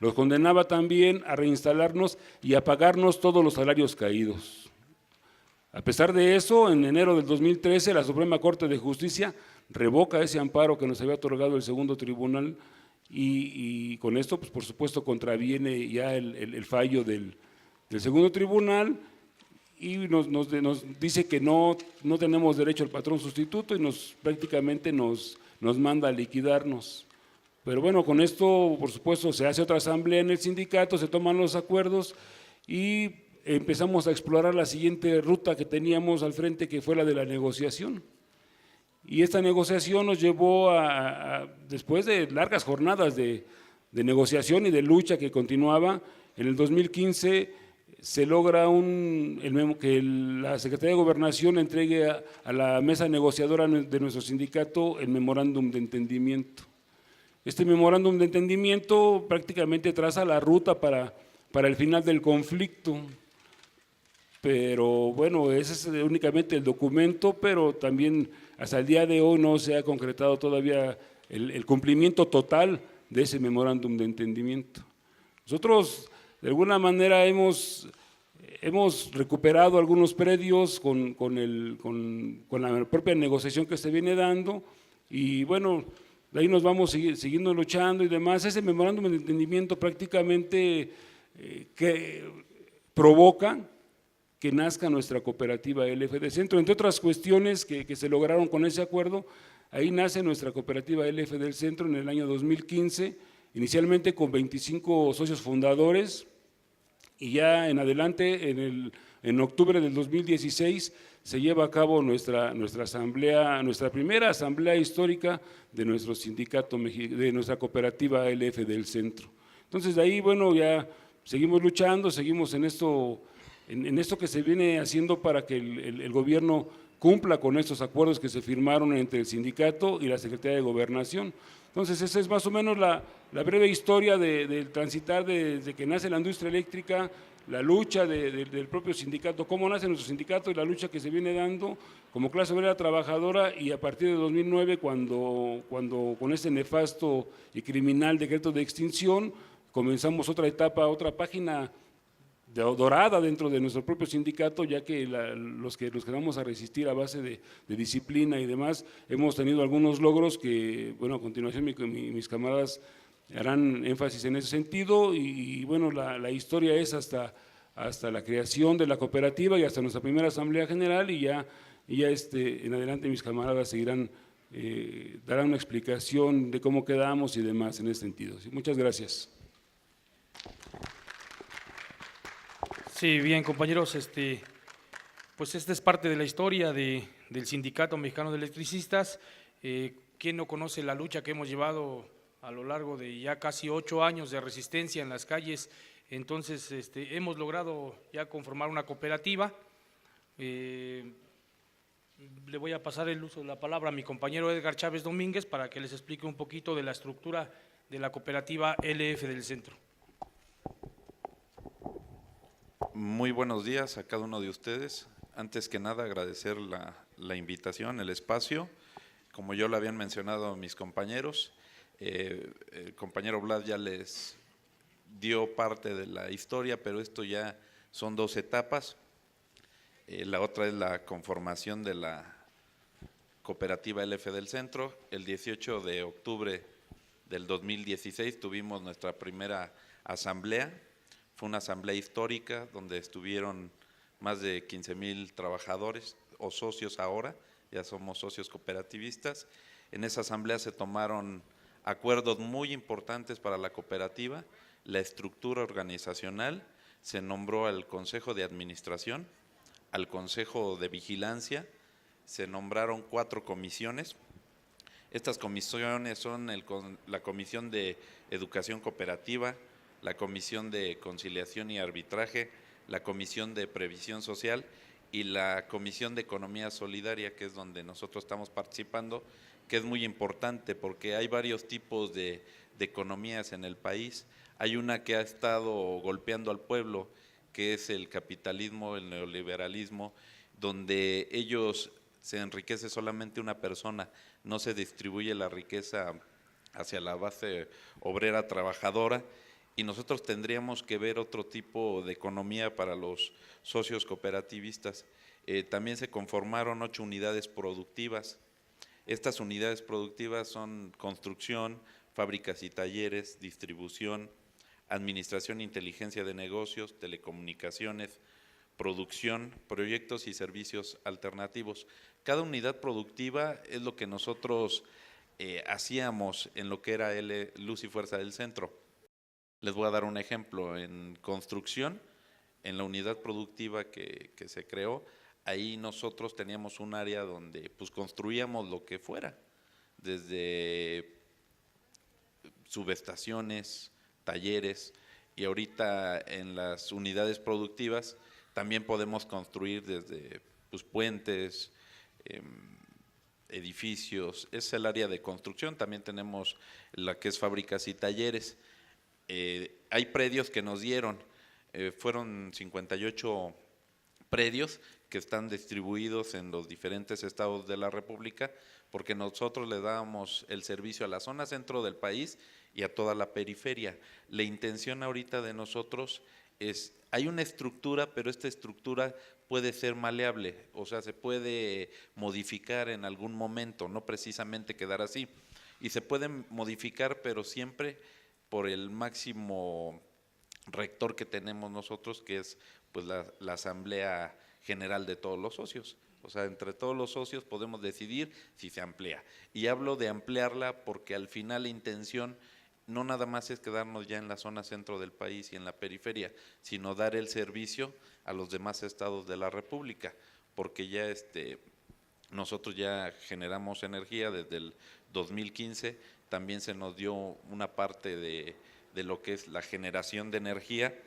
Los condenaba también a reinstalarnos y a pagarnos todos los salarios caídos. A pesar de eso, en enero del 2013, la Suprema Corte de Justicia revoca ese amparo que nos había otorgado el segundo tribunal y con esto, pues, por supuesto, contraviene ya el fallo del segundo tribunal y nos dice que no tenemos derecho al patrón sustituto y prácticamente nos manda a liquidarnos. Pero bueno, con esto, por supuesto, se hace otra asamblea en el sindicato, se toman los acuerdos y empezamos a explorar la siguiente ruta que teníamos al frente, que fue la de la negociación. Y esta negociación nos llevó después de largas jornadas de negociación y de lucha que continuaba, en el 2015 se logra que la Secretaría de Gobernación entregue a la mesa negociadora de nuestro sindicato el memorándum de entendimiento. Este memorándum de entendimiento prácticamente traza la ruta para el final del conflicto, pero bueno, ese es únicamente el documento, pero también hasta el día de hoy no se ha concretado todavía el cumplimiento total de ese memorándum de entendimiento. Nosotros de alguna manera hemos recuperado algunos predios con la propia negociación que se viene dando y bueno, de ahí nos vamos siguiendo luchando y demás. Ese memorándum de entendimiento prácticamente que provoca que nazca nuestra cooperativa LF del Centro, entre otras cuestiones que se lograron con ese acuerdo. Ahí nace nuestra cooperativa LF del Centro en el año 2015, inicialmente con 25 socios fundadores, y ya en adelante, en octubre del 2016, se lleva a cabo nuestra asamblea, nuestra primera asamblea histórica de nuestro sindicato, de nuestra cooperativa LF del Centro. Entonces, de ahí, bueno, ya seguimos luchando, seguimos en esto que se viene haciendo para que el gobierno cumpla con estos acuerdos que se firmaron entre el sindicato y la Secretaría de Gobernación. Entonces, esa es más o menos la breve historia del transitar desde que nace la industria eléctrica, la lucha del propio sindicato, cómo nace nuestro sindicato y la lucha que se viene dando como clase obrera trabajadora, y a partir de 2009, cuando con ese nefasto y criminal decreto de extinción, comenzamos otra etapa, otra página dorada dentro de nuestro propio sindicato, ya que los que nos quedamos a resistir a base de disciplina y demás, hemos tenido algunos logros que, bueno, a continuación mis camaradas harán énfasis en ese sentido, y bueno, la historia es hasta la creación de la cooperativa y hasta nuestra primera asamblea general, y ya en adelante mis camaradas seguirán, darán una explicación de cómo quedamos y demás en ese sentido. ¿Sí? Muchas gracias. Sí, bien, compañeros, pues esta es parte de la historia del Sindicato Mexicano de Electricistas. ¿Quién no conoce la lucha que hemos llevado a lo largo de ya casi 8 años de resistencia en las calles? Entonces, hemos logrado ya conformar una cooperativa. Le voy a pasar el uso de la palabra a mi compañero Edgar Chávez Domínguez para que les explique un poquito de la estructura de la cooperativa LF del Centro. Muy buenos días a cada uno de ustedes. Antes que nada, agradecer la invitación, el espacio. Como yo lo habían mencionado mis compañeros, el compañero Vlad ya les dio parte de la historia, pero esto ya son 2 etapas. La otra es la conformación de la cooperativa LF del Centro. El 18 de octubre del 2016 tuvimos nuestra primera asamblea. Fue una asamblea histórica donde estuvieron más de 15,000 trabajadores o socios ahora, ya somos socios cooperativistas. En esa asamblea se tomaron acuerdos muy importantes para la cooperativa, la estructura organizacional, se nombró al Consejo de Administración, al Consejo de Vigilancia, se nombraron 4 comisiones. Estas comisiones son la Comisión de Educación Cooperativa, la Comisión de Conciliación y Arbitraje, la Comisión de Previsión Social y la Comisión de Economía Solidaria, que es donde nosotros estamos participando, que es muy importante porque hay varios tipos de economías en el país. Hay una que ha estado golpeando al pueblo, que es el capitalismo, el neoliberalismo, donde ellos se enriquece solamente una persona, no se distribuye la riqueza hacia la base obrera trabajadora, y nosotros tendríamos que ver otro tipo de economía para los socios cooperativistas. También se conformaron 8 unidades productivas. Estas unidades productivas son construcción, fábricas y talleres, distribución, administración e inteligencia de negocios, telecomunicaciones, producción, proyectos y servicios alternativos. Cada unidad productiva es lo que nosotros hacíamos en lo que era Luz y Fuerza del Centro. Les voy a dar un ejemplo. En construcción, en la unidad productiva que se creó, ahí nosotros teníamos un área donde pues construíamos lo que fuera, desde subestaciones, talleres, y ahorita en las unidades productivas también podemos construir desde pues, puentes, edificios. Es el área de construcción. También tenemos la que es fábricas y talleres. Hay predios que nos dieron, fueron 58 predios que están distribuidos en los diferentes estados de la República, porque nosotros le dábamos el servicio a la zona centro del país y a toda la periferia. La intención ahorita de nosotros es, hay una estructura, pero esta estructura puede ser maleable, o sea, se puede modificar en algún momento, no precisamente quedar así, y se puede modificar, pero siempre por el máximo rector que tenemos nosotros, que es pues la Asamblea General de todos los socios. O sea, entre todos los socios podemos decidir si se amplía. Y hablo de ampliarla porque al final la intención no nada más es quedarnos ya en la zona centro del país y en la periferia, sino dar el servicio a los demás estados de la República, porque ya nosotros ya generamos energía desde el 2015, también se nos dio una parte de lo que es la generación de energía,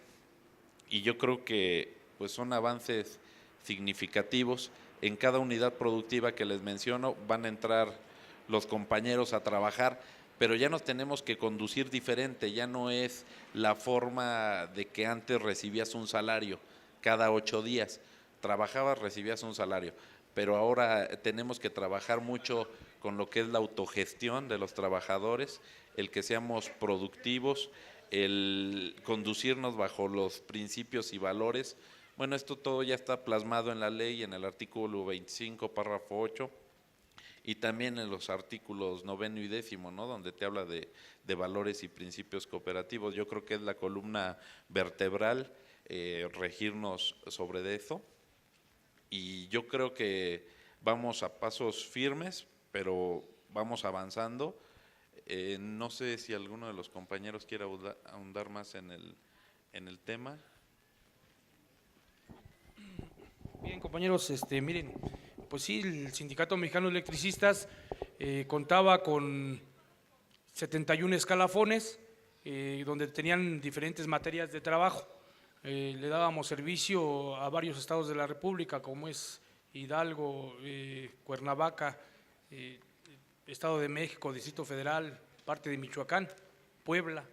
y yo creo que pues son avances significativos. En cada unidad productiva que les menciono van a entrar los compañeros a trabajar, pero ya nos tenemos que conducir diferente, ya no es la forma de que antes recibías un salario cada 8 días, trabajabas, recibías un salario, pero ahora tenemos que trabajar mucho con lo que es la autogestión de los trabajadores, el que seamos productivos, el conducirnos bajo los principios y valores. Bueno, esto todo ya está plasmado en la ley, en el artículo 25, párrafo 8, y también en los artículos 9 y 10, ¿no? Donde te habla de valores y principios cooperativos. Yo creo que es la columna vertebral regirnos sobre eso, y yo creo que vamos a pasos firmes, pero vamos avanzando. No sé si alguno de los compañeros quiere ahondar más en el tema. Bien, compañeros, miren, pues sí, el Sindicato Mexicano de Electricistas contaba con 71 escalafones donde tenían diferentes materias de trabajo. Le dábamos servicio a varios estados de la República, como es Hidalgo, Cuernavaca, Estado de México, Distrito Federal, parte de Michoacán, Puebla.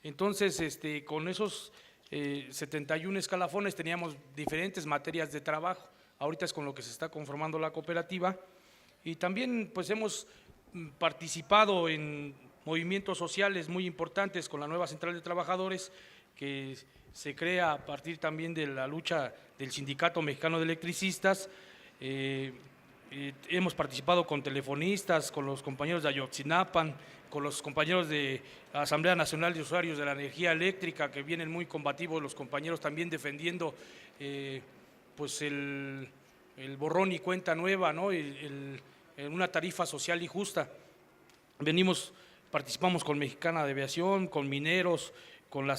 Entonces, con esos 71 escalafones teníamos diferentes materias de trabajo. Ahorita es con lo que se está conformando la cooperativa, y también pues hemos participado en movimientos sociales muy importantes con la nueva Central de Trabajadores que se crea a partir también de la lucha del Sindicato Mexicano de Electricistas. Hemos participado con telefonistas, con los compañeros de Ayotzinapan, con los compañeros de la Asamblea Nacional de Usuarios de la Energía Eléctrica, que vienen muy combativos, los compañeros también defendiendo pues el borrón y cuenta nueva, ¿no? Una tarifa social y justa. Participamos con Mexicana de Aviación, con mineros, con la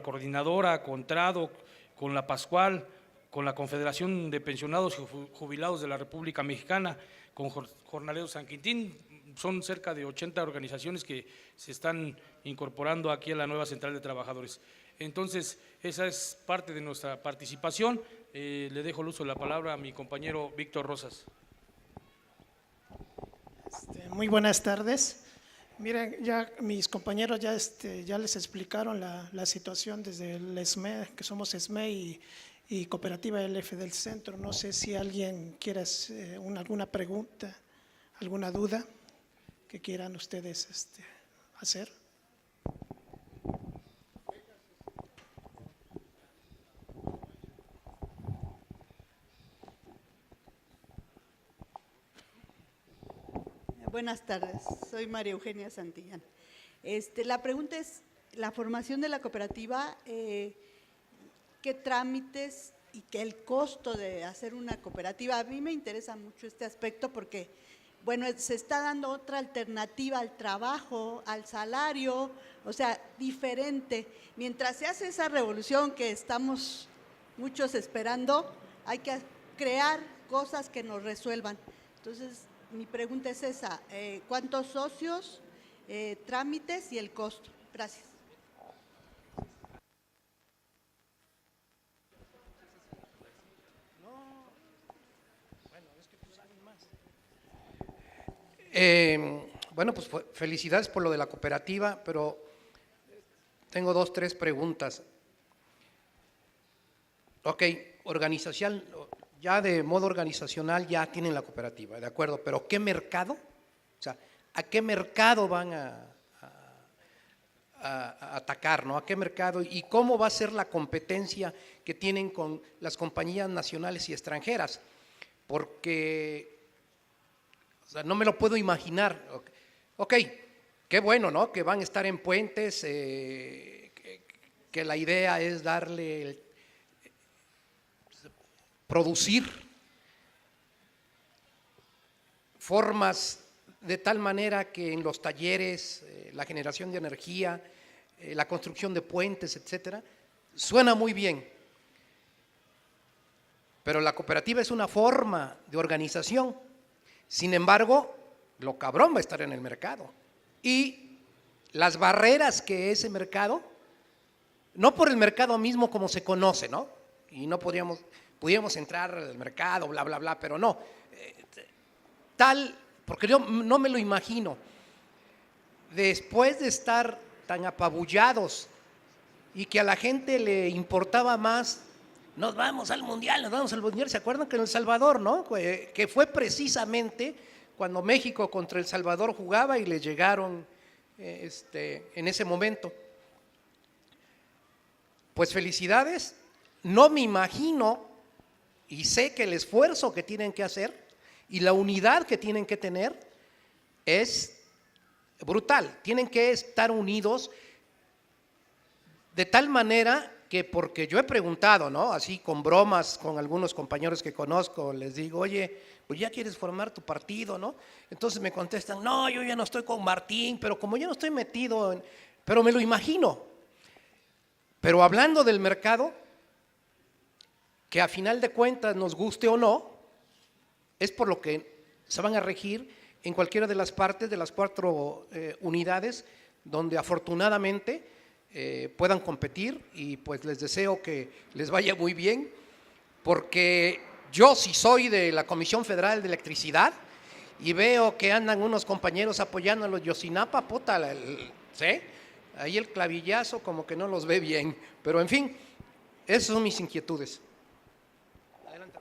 coordinadora, con Trado, con la Pascual, con la Confederación de Pensionados y Jubilados de la República Mexicana, con Jornaleros San Quintín. Son cerca de 80 organizaciones que se están incorporando aquí a la nueva Central de Trabajadores. Entonces, esa es parte de nuestra participación. Le dejo el uso de la palabra a mi compañero Víctor Rosas. Muy buenas tardes. Miren, ya mis compañeros ya les explicaron la situación desde el SME, que somos SME y Cooperativa LF del Centro. No sé si alguien quiere hacer alguna pregunta, alguna duda que quieran ustedes hacer. Buenas tardes, soy María Eugenia Santillán. La pregunta es, la formación de la cooperativa, ¿qué trámites y qué el costo de hacer una cooperativa? A mí me interesa mucho este aspecto porque, bueno, se está dando otra alternativa al trabajo, al salario, o sea, diferente. Mientras se hace esa revolución que estamos muchos esperando, hay que crear cosas que nos resuelvan. Entonces, mi pregunta es esa, ¿cuántos socios, trámites y el costo? Gracias. Bueno, pues felicidades por lo de la cooperativa, pero tengo 2, 3 preguntas. Ok, organización, ya de modo organizacional ya tienen la cooperativa, de acuerdo, pero ¿qué mercado? O sea, ¿a qué mercado van a atacar, ¿no? ¿A qué mercado? ¿Y cómo va a ser la competencia que tienen con las compañías nacionales y extranjeras? Porque, o sea, no me lo puedo imaginar. Ok, qué bueno, ¿no? Que van a estar en puentes, que la idea es producir formas de tal manera que en los talleres, la generación de energía, la construcción de puentes, etcétera, suena muy bien. Pero la cooperativa es una forma de organización. Sin embargo, lo cabrón va a estar en el mercado. Y las barreras que ese mercado, no por el mercado mismo como se conoce, ¿no? Y no pudiéramos entrar al mercado, bla, bla, bla, pero no. Porque yo no me lo imagino. Después de estar tan apabullados y que a la gente le importaba más, nos vamos al Mundial, ¿se acuerdan que en El Salvador, no? Que fue precisamente cuando México contra El Salvador jugaba y le llegaron en ese momento. Pues felicidades, no me imagino y sé que el esfuerzo que tienen que hacer y la unidad que tienen que tener es brutal. Tienen que estar unidos de tal manera que, porque yo he preguntado, ¿no? Así con bromas con algunos compañeros que conozco, les digo, oye, pues ya quieres formar tu partido, ¿no? Entonces me contestan, no, yo ya no estoy con Martín, pero como yo no estoy metido, pero me lo imagino. Pero hablando del mercado, que a final de cuentas nos guste o no, es por lo que se van a regir en cualquiera de las partes de las 4 unidades donde afortunadamente puedan competir, y pues les deseo que les vaya muy bien, porque yo sí soy de la Comisión Federal de Electricidad y veo que andan unos compañeros apoyando a los Yosinapa, puta, ¿sí? Ahí el clavillazo como que no los ve bien, pero en fin, esas son mis inquietudes. Adelante,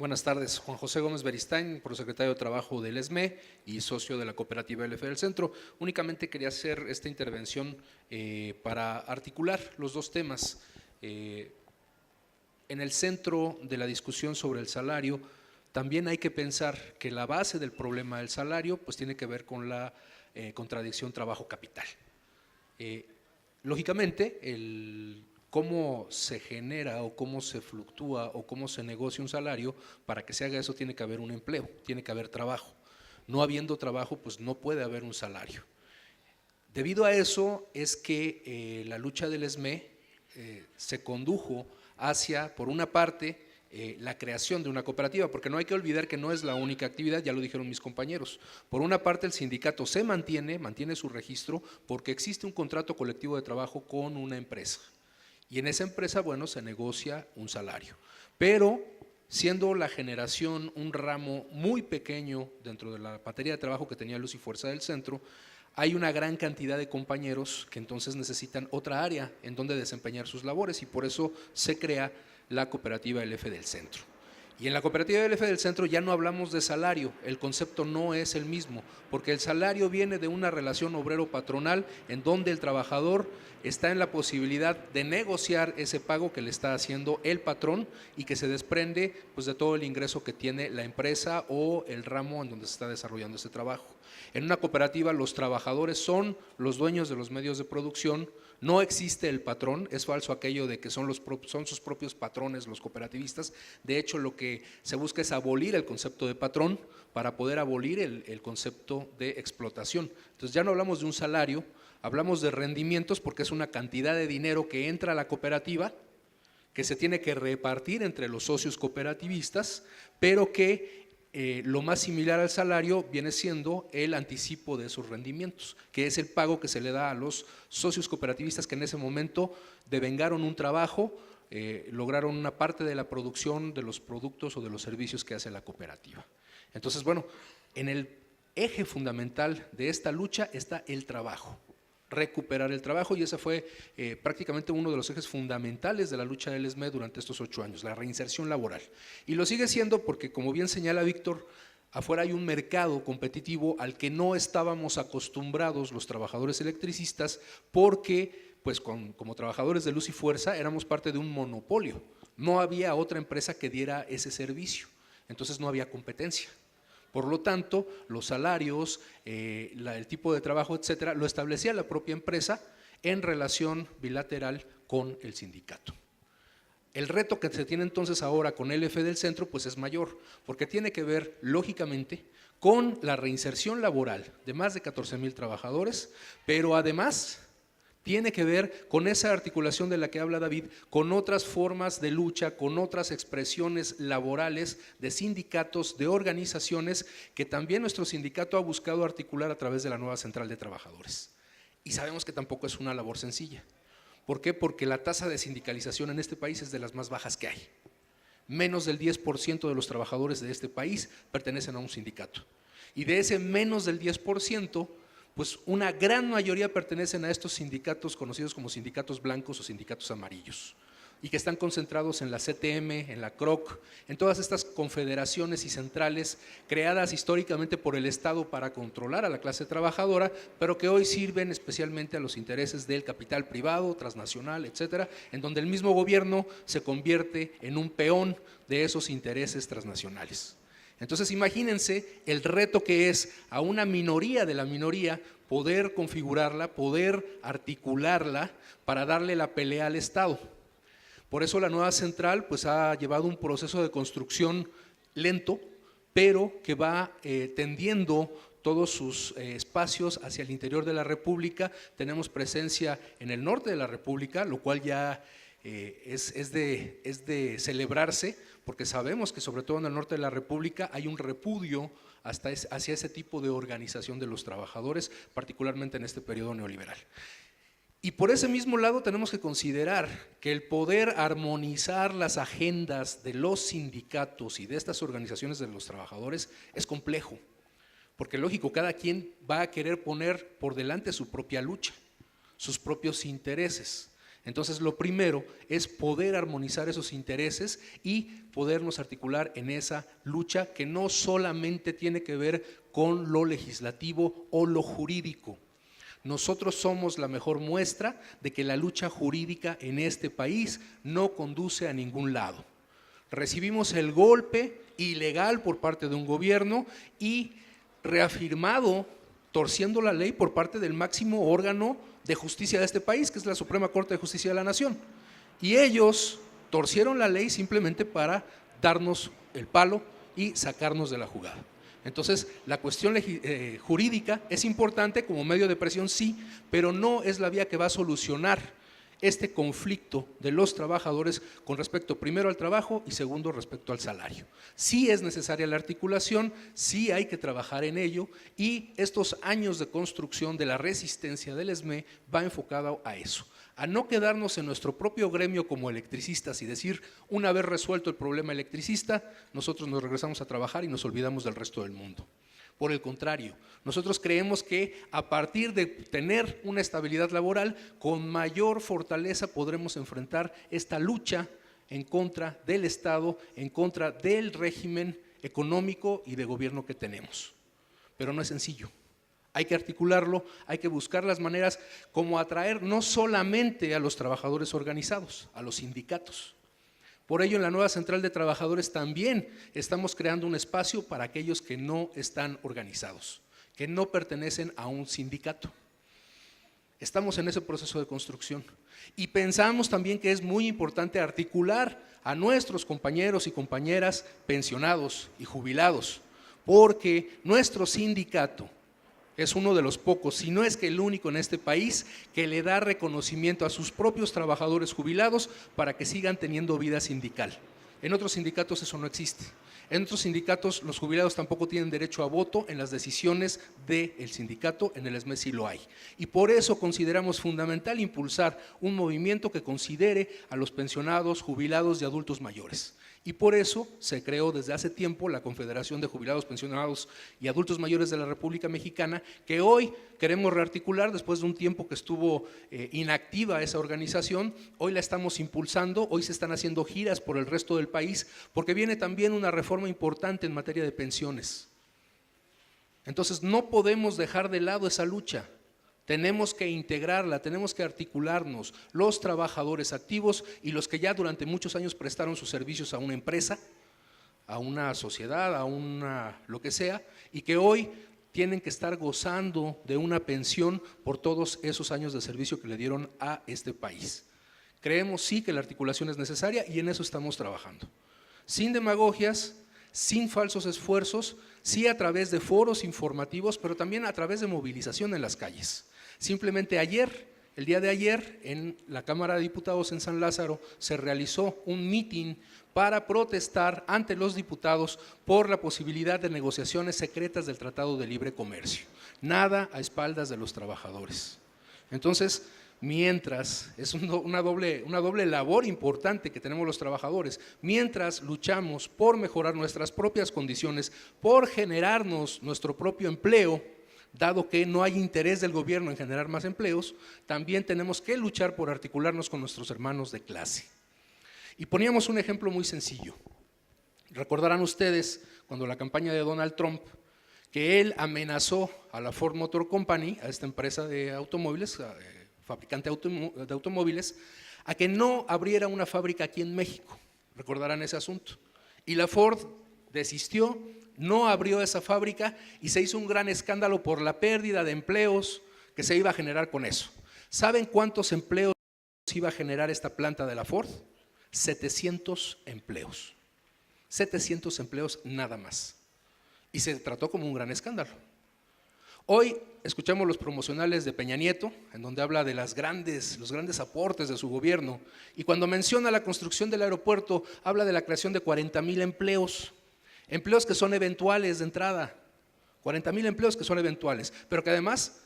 Buenas tardes, Juan José Gómez Beristain, prosecretario de Trabajo del ESME y socio de la cooperativa LF del Centro. Únicamente quería hacer esta intervención para articular los dos temas. En el centro de la discusión sobre el salario, también hay que pensar que la base del problema del salario pues tiene que ver con la contradicción trabajo-capital. Lógicamente, cómo se genera o cómo se fluctúa o cómo se negocia un salario, para que se haga eso tiene que haber un empleo, tiene que haber trabajo. No habiendo trabajo, pues no puede haber un salario. Debido a eso es que la lucha del ESME se condujo hacia, por una parte, la creación de una cooperativa, porque no hay que olvidar que no es la única actividad, ya lo dijeron mis compañeros. Por una parte, el sindicato se mantiene su registro porque existe un contrato colectivo de trabajo con una empresa. Y en esa empresa, bueno, se negocia un salario. Pero siendo la generación un ramo muy pequeño dentro de la materia de trabajo que tenía Luz y Fuerza del Centro, hay una gran cantidad de compañeros que entonces necesitan otra área en donde desempeñar sus labores y por eso se crea la cooperativa LF del Centro. Y en la cooperativa LF del Centro ya no hablamos de salario, el concepto no es el mismo, porque el salario viene de una relación obrero-patronal en donde el trabajador está en la posibilidad de negociar ese pago que le está haciendo el patrón y que se desprende pues, de todo el ingreso que tiene la empresa o el ramo en donde se está desarrollando ese trabajo. En una cooperativa los trabajadores son los dueños de los medios de producción, no existe el patrón, es falso aquello de que son sus propios patrones los cooperativistas. De hecho, lo que se busca es abolir el concepto de patrón para poder abolir el concepto de explotación. Entonces ya no hablamos de un salario, hablamos de rendimientos porque es una cantidad de dinero que entra a la cooperativa, que se tiene que repartir entre los socios cooperativistas, pero que lo más similar al salario viene siendo el anticipo de esos rendimientos, que es el pago que se le da a los socios cooperativistas que en ese momento devengaron un trabajo, lograron una parte de la producción de los productos o de los servicios que hace la cooperativa. Entonces, bueno, en el eje fundamental de esta lucha está el trabajo, recuperar el trabajo, y ese fue prácticamente uno de los ejes fundamentales de la lucha del ESME durante estos 8 años, la reinserción laboral. Y lo sigue siendo porque, como bien señala Víctor, afuera hay un mercado competitivo al que no estábamos acostumbrados los trabajadores electricistas porque, pues como trabajadores de Luz y Fuerza, éramos parte de un monopolio. No había otra empresa que diera ese servicio, entonces no había competencia. Por lo tanto, los salarios, el tipo de trabajo, etcétera, lo establecía la propia empresa en relación bilateral con el sindicato. El reto que se tiene entonces ahora con LF del Centro pues es mayor, porque tiene que ver, lógicamente, con la reinserción laboral de más de 14,000 trabajadores, pero además tiene que ver con esa articulación de la que habla David, con otras formas de lucha, con otras expresiones laborales de sindicatos, de organizaciones que también nuestro sindicato ha buscado articular a través de la nueva Central de Trabajadores. Y sabemos que tampoco es una labor sencilla. ¿Por qué? Porque la tasa de sindicalización en este país es de las más bajas que hay. Menos del 10% de los trabajadores de este país pertenecen a un sindicato. Y de ese menos del 10%, pues una gran mayoría pertenecen a estos sindicatos conocidos como sindicatos blancos o sindicatos amarillos y que están concentrados en la CTM, en la CROC, en todas estas confederaciones y centrales creadas históricamente por el Estado para controlar a la clase trabajadora, pero que hoy sirven especialmente a los intereses del capital privado, transnacional, etcétera, en donde el mismo gobierno se convierte en un peón de esos intereses transnacionales. Entonces imagínense el reto que es a una minoría de la minoría poder configurarla, poder articularla para darle la pelea al Estado. Por eso la nueva central pues ha llevado un proceso de construcción lento, pero que va tendiendo todos sus espacios hacia el interior de la República. Tenemos presencia en el norte de la República, lo cual ya es de celebrarse, porque sabemos que sobre todo en el norte de la República hay un repudio hacia ese tipo de organización de los trabajadores, particularmente en este periodo neoliberal. Y por ese mismo lado tenemos que considerar que el poder armonizar las agendas de los sindicatos y de estas organizaciones de los trabajadores es complejo, porque lógico, cada quien va a querer poner por delante su propia lucha, sus propios intereses. Entonces, lo primero es poder armonizar esos intereses y podernos articular en esa lucha que no solamente tiene que ver con lo legislativo o lo jurídico. Nosotros somos la mejor muestra de que la lucha jurídica en este país no conduce a ningún lado. Recibimos el golpe ilegal por parte de un gobierno y reafirmado, torciendo la ley por parte del máximo órgano de justicia de este país, que es la Suprema Corte de Justicia de la Nación. Y ellos torcieron la ley simplemente para darnos el palo y sacarnos de la jugada. Entonces, la cuestión jurídica es importante como medio de presión, sí, pero no es la vía que va a solucionar este conflicto de los trabajadores con respecto primero al trabajo y segundo respecto al salario. Sí es necesaria la articulación, sí hay que trabajar en ello y estos años de construcción de la resistencia del SME va enfocado a eso, a no quedarnos en nuestro propio gremio como electricistas y decir, una vez resuelto el problema electricista, nosotros nos regresamos a trabajar y nos olvidamos del resto del mundo. Por el contrario, nosotros creemos que a partir de tener una estabilidad laboral, con mayor fortaleza podremos enfrentar esta lucha en contra del Estado, en contra del régimen económico y de gobierno que tenemos. Pero no es sencillo. Hay que articularlo, hay que buscar las maneras como atraer no solamente a los trabajadores organizados, a los sindicatos. Por ello, en la nueva Central de Trabajadores también estamos creando un espacio para aquellos que no están organizados, que no pertenecen a un sindicato. Estamos en ese proceso de construcción y pensamos también que es muy importante articular a nuestros compañeros y compañeras pensionados y jubilados, porque nuestro sindicato es uno de los pocos, si no es que el único en este país, que le da reconocimiento a sus propios trabajadores jubilados para que sigan teniendo vida sindical. En otros sindicatos eso no existe. En otros sindicatos los jubilados tampoco tienen derecho a voto en las decisiones del sindicato, en el SME sí lo hay. Y por eso consideramos fundamental impulsar un movimiento que considere a los pensionados, jubilados y adultos mayores. Y por eso se creó desde hace tiempo la Confederación de Jubilados, Pensionados y Adultos Mayores de la República Mexicana, que hoy queremos rearticular después de un tiempo que estuvo inactiva esa organización. Hoy la estamos impulsando, hoy se están haciendo giras por el resto del país, porque viene también una reforma importante en materia de pensiones. Entonces no podemos dejar de lado esa lucha. Tenemos que integrarla, tenemos que articularnos, los trabajadores activos y los que ya durante muchos años prestaron sus servicios a una empresa, a una sociedad, a una lo que sea, y que hoy tienen que estar gozando de una pensión por todos esos años de servicio que le dieron a este país. Creemos sí que la articulación es necesaria y en eso estamos trabajando. Sin demagogias, sin falsos esfuerzos, sí a través de foros informativos, pero también a través de movilización en las calles. Simplemente el día de ayer, en la Cámara de Diputados en San Lázaro, se realizó un mitin para protestar ante los diputados por la posibilidad de negociaciones secretas del Tratado de Libre Comercio. Nada a espaldas de los trabajadores. Entonces, mientras, es una doble labor importante que tenemos los trabajadores, mientras luchamos por mejorar nuestras propias condiciones, por generarnos nuestro propio empleo, dado que no hay interés del gobierno en generar más empleos, también tenemos que luchar por articularnos con nuestros hermanos de clase. Y poníamos un ejemplo muy sencillo. Recordarán ustedes cuando la campaña de Donald Trump, que él amenazó a la Ford Motor Company, a esta empresa de automóviles, fabricante de automóviles, a que no abriera una fábrica aquí en México. Recordarán ese asunto. Y la Ford desistió, no abrió esa fábrica y se hizo un gran escándalo por la pérdida de empleos que se iba a generar con eso. ¿Saben cuántos empleos iba a generar esta planta de la Ford? 700 empleos. 700 empleos nada más. Y se trató como un gran escándalo. Hoy escuchamos los promocionales de Peña Nieto, en donde habla de los grandes aportes de su gobierno, y cuando menciona la construcción del aeropuerto, habla de la creación de 40,000 empleos, empleos que son eventuales de entrada, 40,000 empleos que son eventuales, pero que además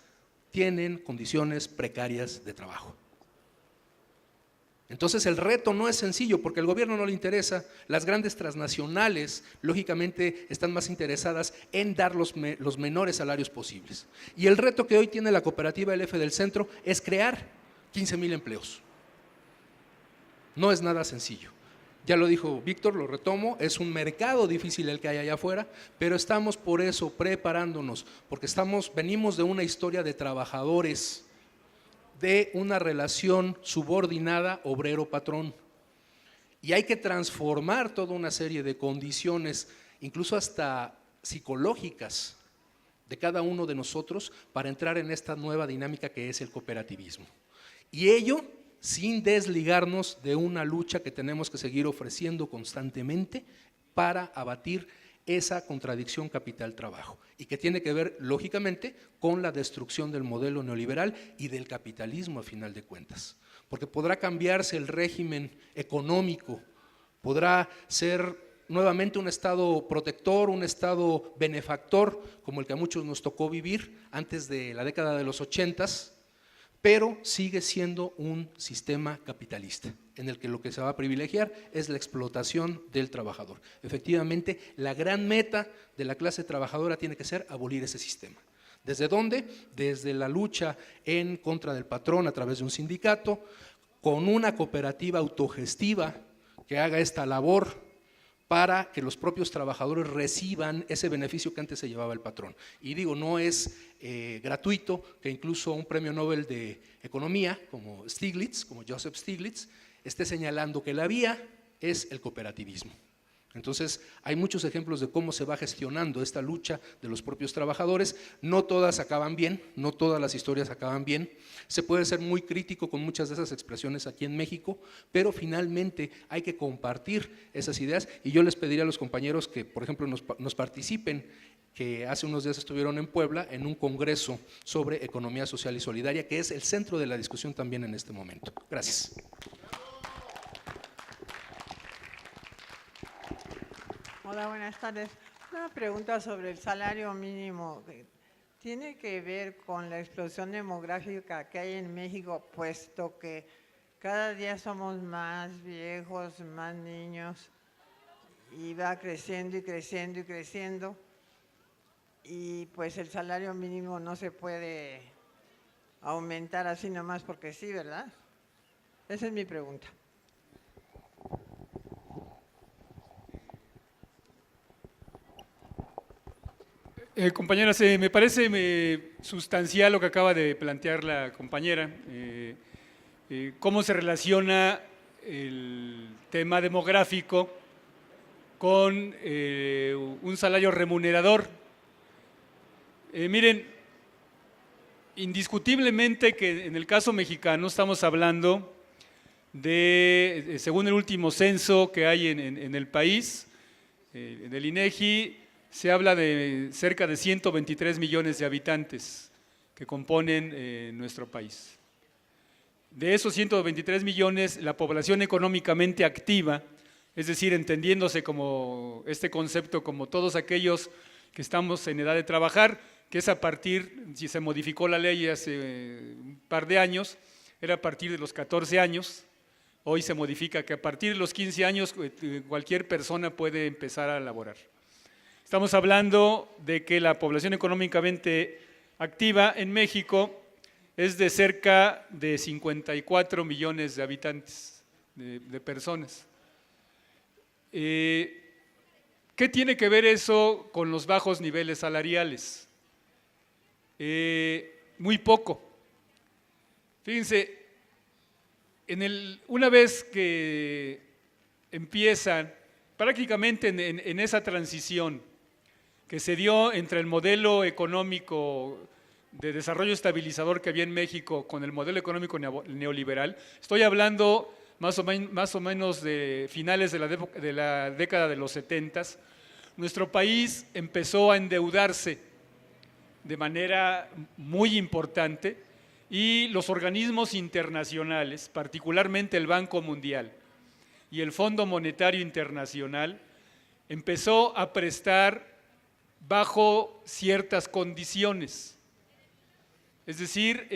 tienen condiciones precarias de trabajo. Entonces el reto no es sencillo porque al gobierno no le interesa, las grandes transnacionales lógicamente están más interesadas en dar los menores salarios posibles. Y el reto que hoy tiene la cooperativa LF del Centro es crear 15,000 empleos. No es nada sencillo. Ya lo dijo Víctor, lo retomo, es un mercado difícil el que hay allá afuera, pero estamos por eso preparándonos, porque venimos de una historia de trabajadores, de una relación subordinada obrero-patrón. Y hay que transformar toda una serie de condiciones, incluso hasta psicológicas, de cada uno de nosotros para entrar en esta nueva dinámica que es el cooperativismo. Y ello sin desligarnos de una lucha que tenemos que seguir ofreciendo constantemente para abatir esa contradicción capital-trabajo y que tiene que ver, lógicamente, con la destrucción del modelo neoliberal y del capitalismo a final de cuentas. Porque podrá cambiarse el régimen económico, podrá ser nuevamente un Estado protector, un Estado benefactor, como el que a muchos nos tocó vivir antes de la década de los 80s, pero sigue siendo un sistema capitalista, en el que lo que se va a privilegiar es la explotación del trabajador. Efectivamente, la gran meta de la clase trabajadora tiene que ser abolir ese sistema. ¿Desde dónde? Desde la lucha en contra del patrón a través de un sindicato, con una cooperativa autogestiva que haga esta labor para que los propios trabajadores reciban ese beneficio que antes se llevaba el patrón. Y digo, no es gratuito que incluso un premio Nobel de Economía, como Stiglitz, como Joseph Stiglitz, esté señalando que la vía es el cooperativismo. Entonces, hay muchos ejemplos de cómo se va gestionando esta lucha de los propios trabajadores. No todas acaban bien, no todas las historias acaban bien. Se puede ser muy crítico con muchas de esas expresiones aquí en México, pero finalmente hay que compartir esas ideas. Y yo les pediría a los compañeros que, por ejemplo, nos participen, que hace unos días estuvieron en Puebla en un congreso sobre economía social y solidaria, que es el centro de la discusión también en este momento. Gracias. Hola, buenas tardes. Una pregunta sobre el salario mínimo. ¿Tiene que ver con la explosión demográfica que hay en México, puesto que cada día somos más viejos, más niños, y va creciendo y creciendo y creciendo? Y pues el salario mínimo no se puede aumentar así nomás porque sí, ¿verdad? Esa es mi pregunta. Compañeras, me parece sustancial lo que acaba de plantear la compañera, cómo se relaciona el tema demográfico con un salario remunerador. Miren, indiscutiblemente que en el caso mexicano estamos hablando de, según el último censo que hay en el país, del INEGI, se habla de cerca de 123 millones de habitantes que componen nuestro país. De esos 123 millones, la población económicamente activa, es decir, entendiéndose como este concepto como todos aquellos que estamos en edad de trabajar, que es a partir, si se modificó la ley hace un par de años, era a partir de los 14 años, hoy se modifica que a partir de los 15 años cualquier persona puede empezar a laborar. Estamos hablando de que la población económicamente activa en México es de cerca de 54 millones de habitantes, de personas. ¿Qué tiene que ver eso con los bajos niveles salariales? Muy poco. Fíjense, una vez que empiezan prácticamente en esa transición que se dio entre el modelo económico de desarrollo estabilizador que había en México con el modelo económico neoliberal, estoy hablando más o menos de finales de la década de los 70s, nuestro país empezó a endeudarse de manera muy importante y los organismos internacionales, particularmente el Banco Mundial y el Fondo Monetario Internacional, empezó a prestar bajo ciertas condiciones, es decir,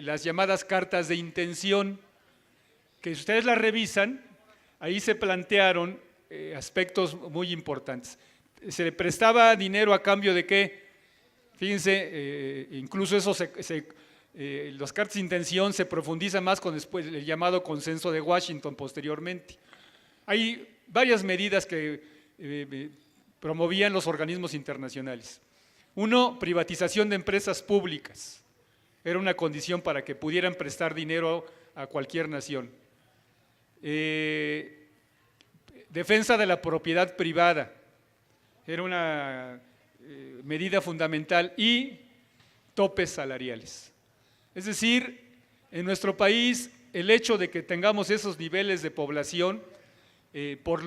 las llamadas cartas de intención, que si ustedes las revisan, ahí se plantearon aspectos muy importantes. Se le prestaba dinero a cambio de qué, fíjense, incluso eso las cartas de intención se profundiza más con después el llamado consenso de Washington posteriormente. Hay varias medidas que promovían los organismos internacionales. Uno, privatización de empresas públicas. Era una condición para que pudieran prestar dinero a cualquier nación. Defensa de la propiedad privada. Era una medida fundamental. Y topes salariales. Es decir, en nuestro país, el hecho de que tengamos esos niveles de población, por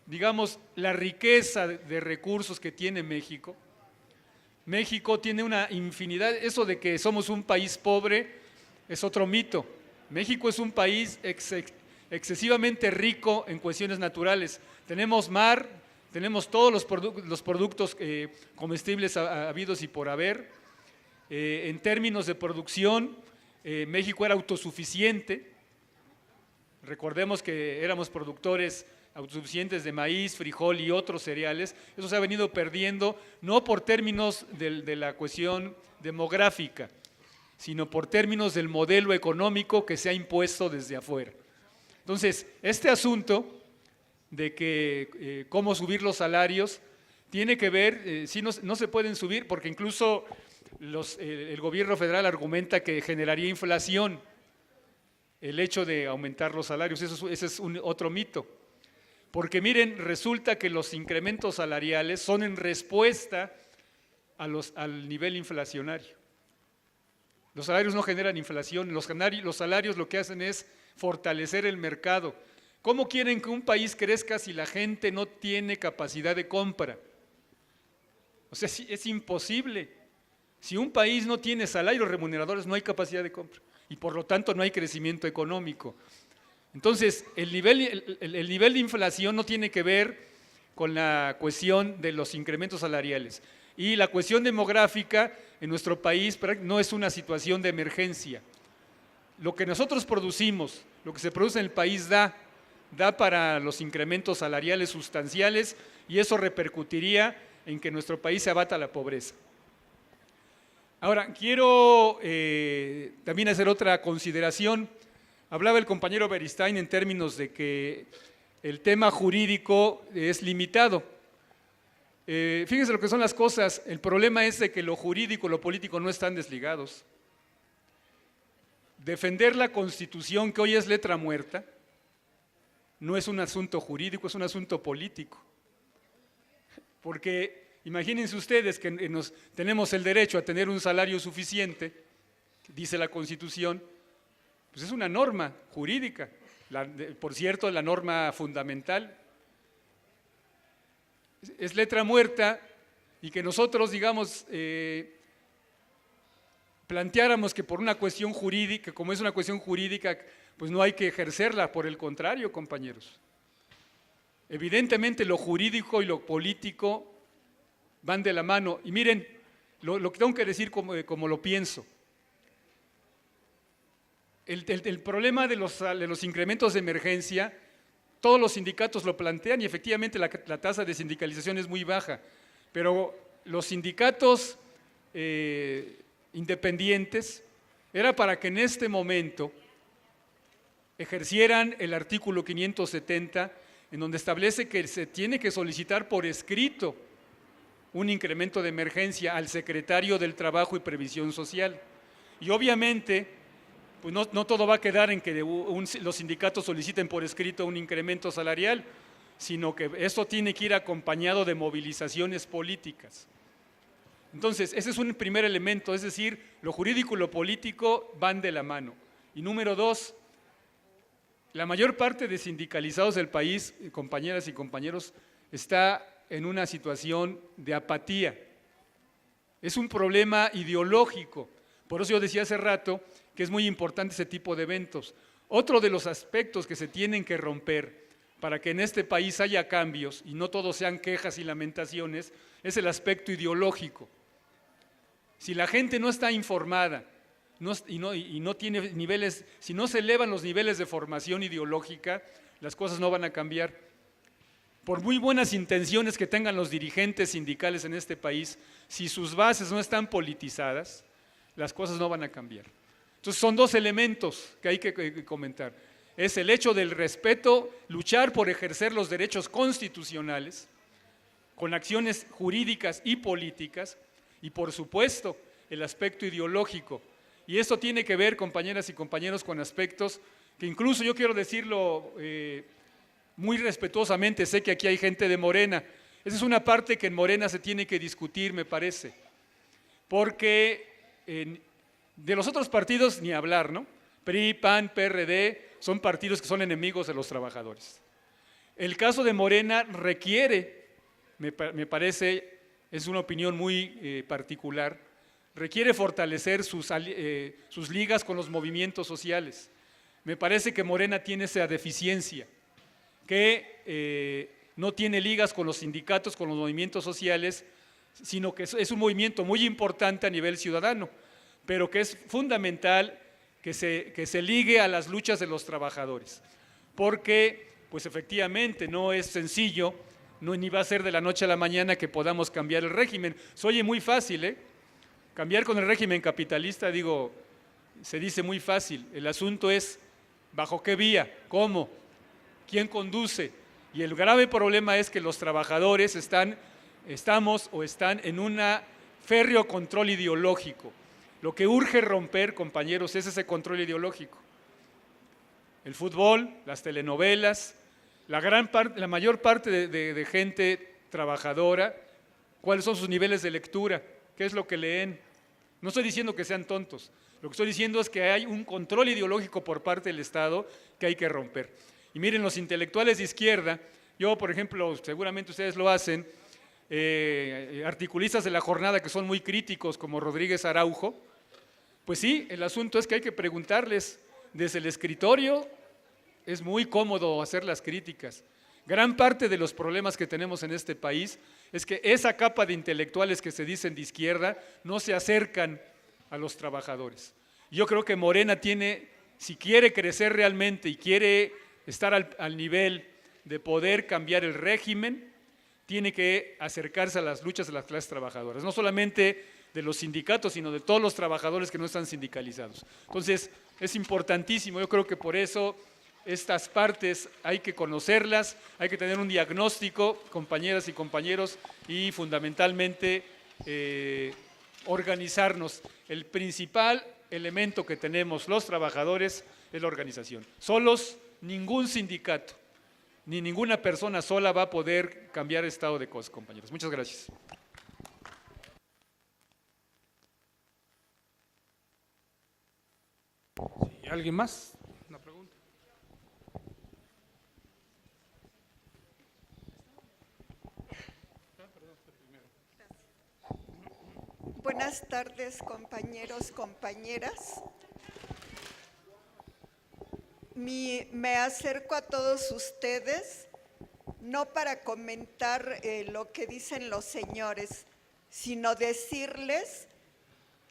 digamos, la riqueza de recursos que tiene México. México tiene una infinidad, eso de que somos un país pobre es otro mito. México es un país excesivamente rico en cuestiones naturales. Tenemos mar, tenemos todos los productos comestibles habidos y por haber. En términos de producción, México era autosuficiente. Recordemos que éramos productores autosuficientes de maíz, frijol y otros cereales. Eso se ha venido perdiendo, no por términos de la cuestión demográfica, sino por términos del modelo económico que se ha impuesto desde afuera. Entonces, este asunto de que cómo subir los salarios tiene que ver, si no se pueden subir, porque incluso el gobierno federal argumenta que generaría inflación el hecho de aumentar los salarios. Ese es otro mito. Porque miren, resulta que los incrementos salariales son en respuesta al nivel inflacionario. Los salarios no generan inflación, los salarios lo que hacen es fortalecer el mercado. ¿Cómo quieren que un país crezca si la gente no tiene capacidad de compra? O sea, es imposible. Si un país no tiene salarios remuneradores, no hay capacidad de compra y por lo tanto no hay crecimiento económico. Entonces, el nivel de inflación no tiene que ver con la cuestión de los incrementos salariales. Y la cuestión demográfica en nuestro país no es una situación de emergencia. Lo que nosotros producimos, lo que se produce en el país da para los incrementos salariales sustanciales y eso repercutiría en que nuestro país se abata la pobreza. Ahora, quiero también hacer otra consideración. Hablaba el compañero Beristain en términos de que el tema jurídico es limitado. Fíjense lo que son las cosas. El problema es de que lo jurídico y lo político no están desligados. Defender la Constitución, que hoy es letra muerta, no es un asunto jurídico, es un asunto político. Porque imagínense ustedes que tenemos el derecho a tener un salario suficiente, dice la Constitución, pues es una norma jurídica, por cierto, la norma fundamental. Es letra muerta y que nosotros, digamos, planteáramos que por una cuestión jurídica, como es una cuestión jurídica, pues no hay que ejercerla, por el contrario, compañeros. Evidentemente lo jurídico y lo político van de la mano. Y miren, lo que tengo que decir como lo pienso. El problema de los incrementos de emergencia, todos los sindicatos lo plantean y efectivamente la tasa de sindicalización es muy baja, pero los sindicatos independientes era para que en este momento ejercieran el artículo 570, en donde establece que se tiene que solicitar por escrito un incremento de emergencia al secretario del Trabajo y Previsión Social. Y obviamente, pues no todo va a quedar en que los sindicatos soliciten por escrito un incremento salarial, sino que esto tiene que ir acompañado de movilizaciones políticas. Entonces, ese es un primer elemento, es decir, lo jurídico y lo político van de la mano. Y número dos, la mayor parte de sindicalizados del país, compañeras y compañeros, está en una situación de apatía. Es un problema ideológico. Por eso yo decía hace rato que es muy importante ese tipo de eventos. Otro de los aspectos que se tienen que romper para que en este país haya cambios y no todos sean quejas y lamentaciones es el aspecto ideológico. Si la gente no está informada y no tiene niveles, si no se elevan los niveles de formación ideológica, las cosas no van a cambiar. Por muy buenas intenciones que tengan los dirigentes sindicales en este país, si sus bases no están politizadas, las cosas no van a cambiar. Entonces son dos elementos que hay que comentar. Es el hecho del respeto, luchar por ejercer los derechos constitucionales con acciones jurídicas y políticas, y por supuesto el aspecto ideológico. Y esto tiene que ver, compañeras y compañeros, con aspectos que incluso yo quiero decirlo muy respetuosamente, sé que aquí hay gente de Morena. Esa es una parte que en Morena se tiene que discutir, me parece, porque de los otros partidos ni hablar, ¿no? PRI, PAN, PRD son partidos que son enemigos de los trabajadores. El caso de Morena requiere, me parece, es una opinión muy particular, requiere fortalecer sus ligas con los movimientos sociales. Me parece que Morena tiene esa deficiencia, que no tiene ligas con los sindicatos, con los movimientos sociales, sino que es un movimiento muy importante a nivel ciudadano, pero que es fundamental que se ligue a las luchas de los trabajadores, porque pues efectivamente no es sencillo, ni va a ser de la noche a la mañana que podamos cambiar el régimen. Se oye muy fácil, cambiar con el régimen capitalista, digo, se dice muy fácil. El asunto es bajo qué vía, cómo, quién conduce. Y el grave problema es que los trabajadores están en un férreo control ideológico. Lo que urge romper, compañeros, es ese control ideológico. El fútbol, las telenovelas, la mayor parte de gente trabajadora, ¿cuáles son sus niveles de lectura? ¿Qué es lo que leen? No estoy diciendo que sean tontos, lo que estoy diciendo es que hay un control ideológico por parte del Estado que hay que romper. Y miren, los intelectuales de izquierda, yo por ejemplo, seguramente ustedes lo hacen, articulistas de La Jornada que son muy críticos como Rodríguez Araujo, pues sí, el asunto es que hay que preguntarles desde el escritorio. Es muy cómodo hacer las críticas. Gran parte de los problemas que tenemos en este país es que esa capa de intelectuales que se dicen de izquierda no se acercan a los trabajadores. Yo creo que Morena tiene, si quiere crecer realmente y quiere estar al nivel de poder cambiar el régimen, tiene que acercarse a las luchas de las clases trabajadoras, no solamente de los sindicatos, sino de todos los trabajadores que no están sindicalizados. Entonces, es importantísimo, yo creo que por eso estas partes hay que conocerlas, hay que tener un diagnóstico, compañeras y compañeros, y fundamentalmente organizarnos. El principal elemento que tenemos los trabajadores es la organización. Solos, ningún sindicato, ni ninguna persona sola va a poder cambiar el estado de cosas, compañeros. Muchas gracias. ¿Y alguien más? Una pregunta. Buenas tardes, compañeros, compañeras. Me acerco a todos ustedes, no para comentar lo que dicen los señores, sino decirles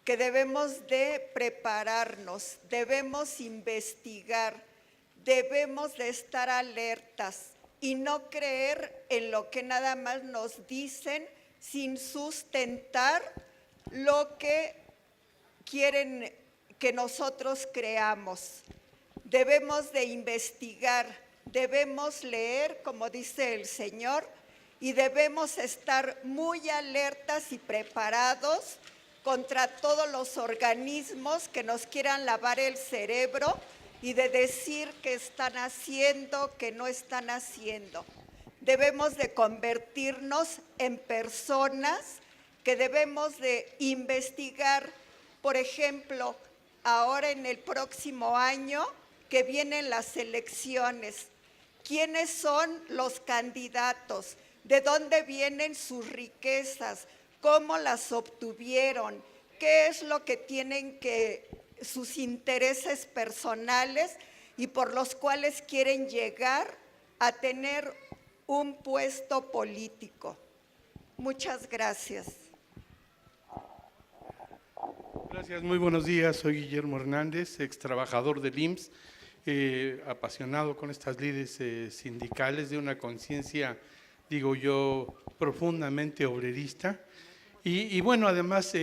que debemos de prepararnos, debemos investigar, debemos de estar alertas y no creer en lo que nada más nos dicen sin sustentar lo que quieren que nosotros creamos. Debemos de investigar, debemos leer, como dice el Señor, y debemos estar muy alertas y preparados contra todos los organismos que nos quieran lavar el cerebro y de decir que están haciendo, que no están haciendo. Debemos de convertirnos en personas que debemos de investigar. Por ejemplo, ahora en el próximo año que vienen las elecciones, ¿quiénes son los candidatos? ¿De dónde vienen sus riquezas? ¿Cómo las obtuvieron? ¿Qué es lo que tienen sus intereses personales y por los cuales quieren llegar a tener un puesto político? Muchas gracias. Gracias, muy buenos días. Soy Guillermo Hernández, ex trabajador del IMSS, apasionado con estas lides sindicales de una conciencia, digo yo, profundamente obrerista. Y bueno, además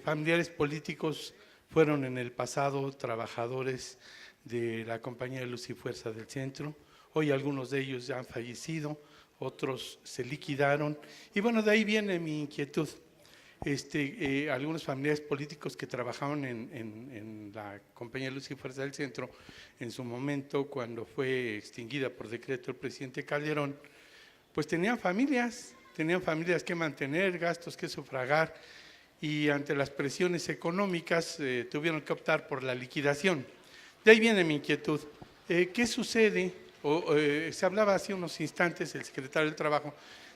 familiares políticos fueron en el pasado trabajadores de la compañía de Luz y Fuerza del Centro. Hoy algunos de ellos ya han fallecido, otros se liquidaron. Y bueno, de ahí viene mi inquietud. Algunos familiares políticos que trabajaban en la compañía de Luz y Fuerza del Centro, en su momento, cuando fue extinguida por decreto el presidente Calderón, pues tenían familias que mantener, gastos que sufragar, y ante las presiones económicas tuvieron que optar por la liquidación. De ahí viene mi inquietud. ¿Qué sucede? Se hablaba hace unos instantes, el secretario del Trabajo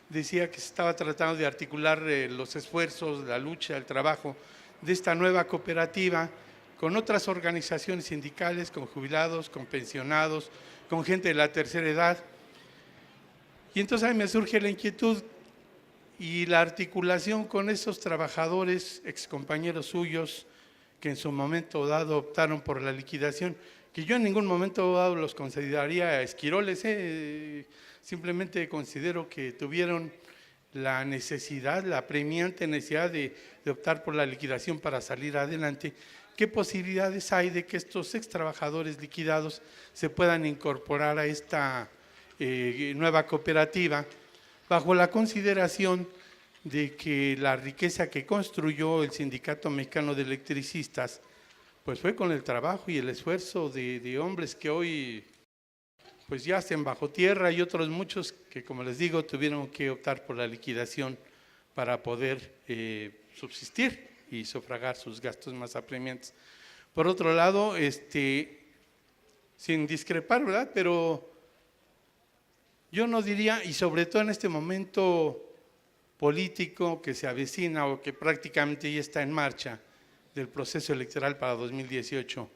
decía que se estaba tratando de articular los esfuerzos, la lucha, el trabajo de esta nueva cooperativa con otras organizaciones sindicales, con jubilados, con pensionados, con gente de la tercera edad. Y entonces ahí me surge la inquietud y la articulación con esos trabajadores, excompañeros suyos, que en su momento dado optaron por la liquidación, que yo en ningún momento dado los consideraría esquiroles, simplemente considero que tuvieron la necesidad, la apremiante necesidad de optar por la liquidación para salir adelante. ¿Qué posibilidades hay de que estos ex trabajadores liquidados se puedan incorporar a esta nueva cooperativa, bajo la consideración de que la riqueza que construyó el Sindicato Mexicano de Electricistas pues fue con el trabajo y el esfuerzo de hombres que hoy pues yacen bajo tierra, y otros muchos que, como les digo, tuvieron que optar por la liquidación para poder subsistir y sufragar sus gastos más apremiantes. Por otro lado, sin discrepar, ¿verdad?, pero yo no diría, y sobre todo en este momento político que se avecina o que prácticamente ya está en marcha del proceso electoral para 2018,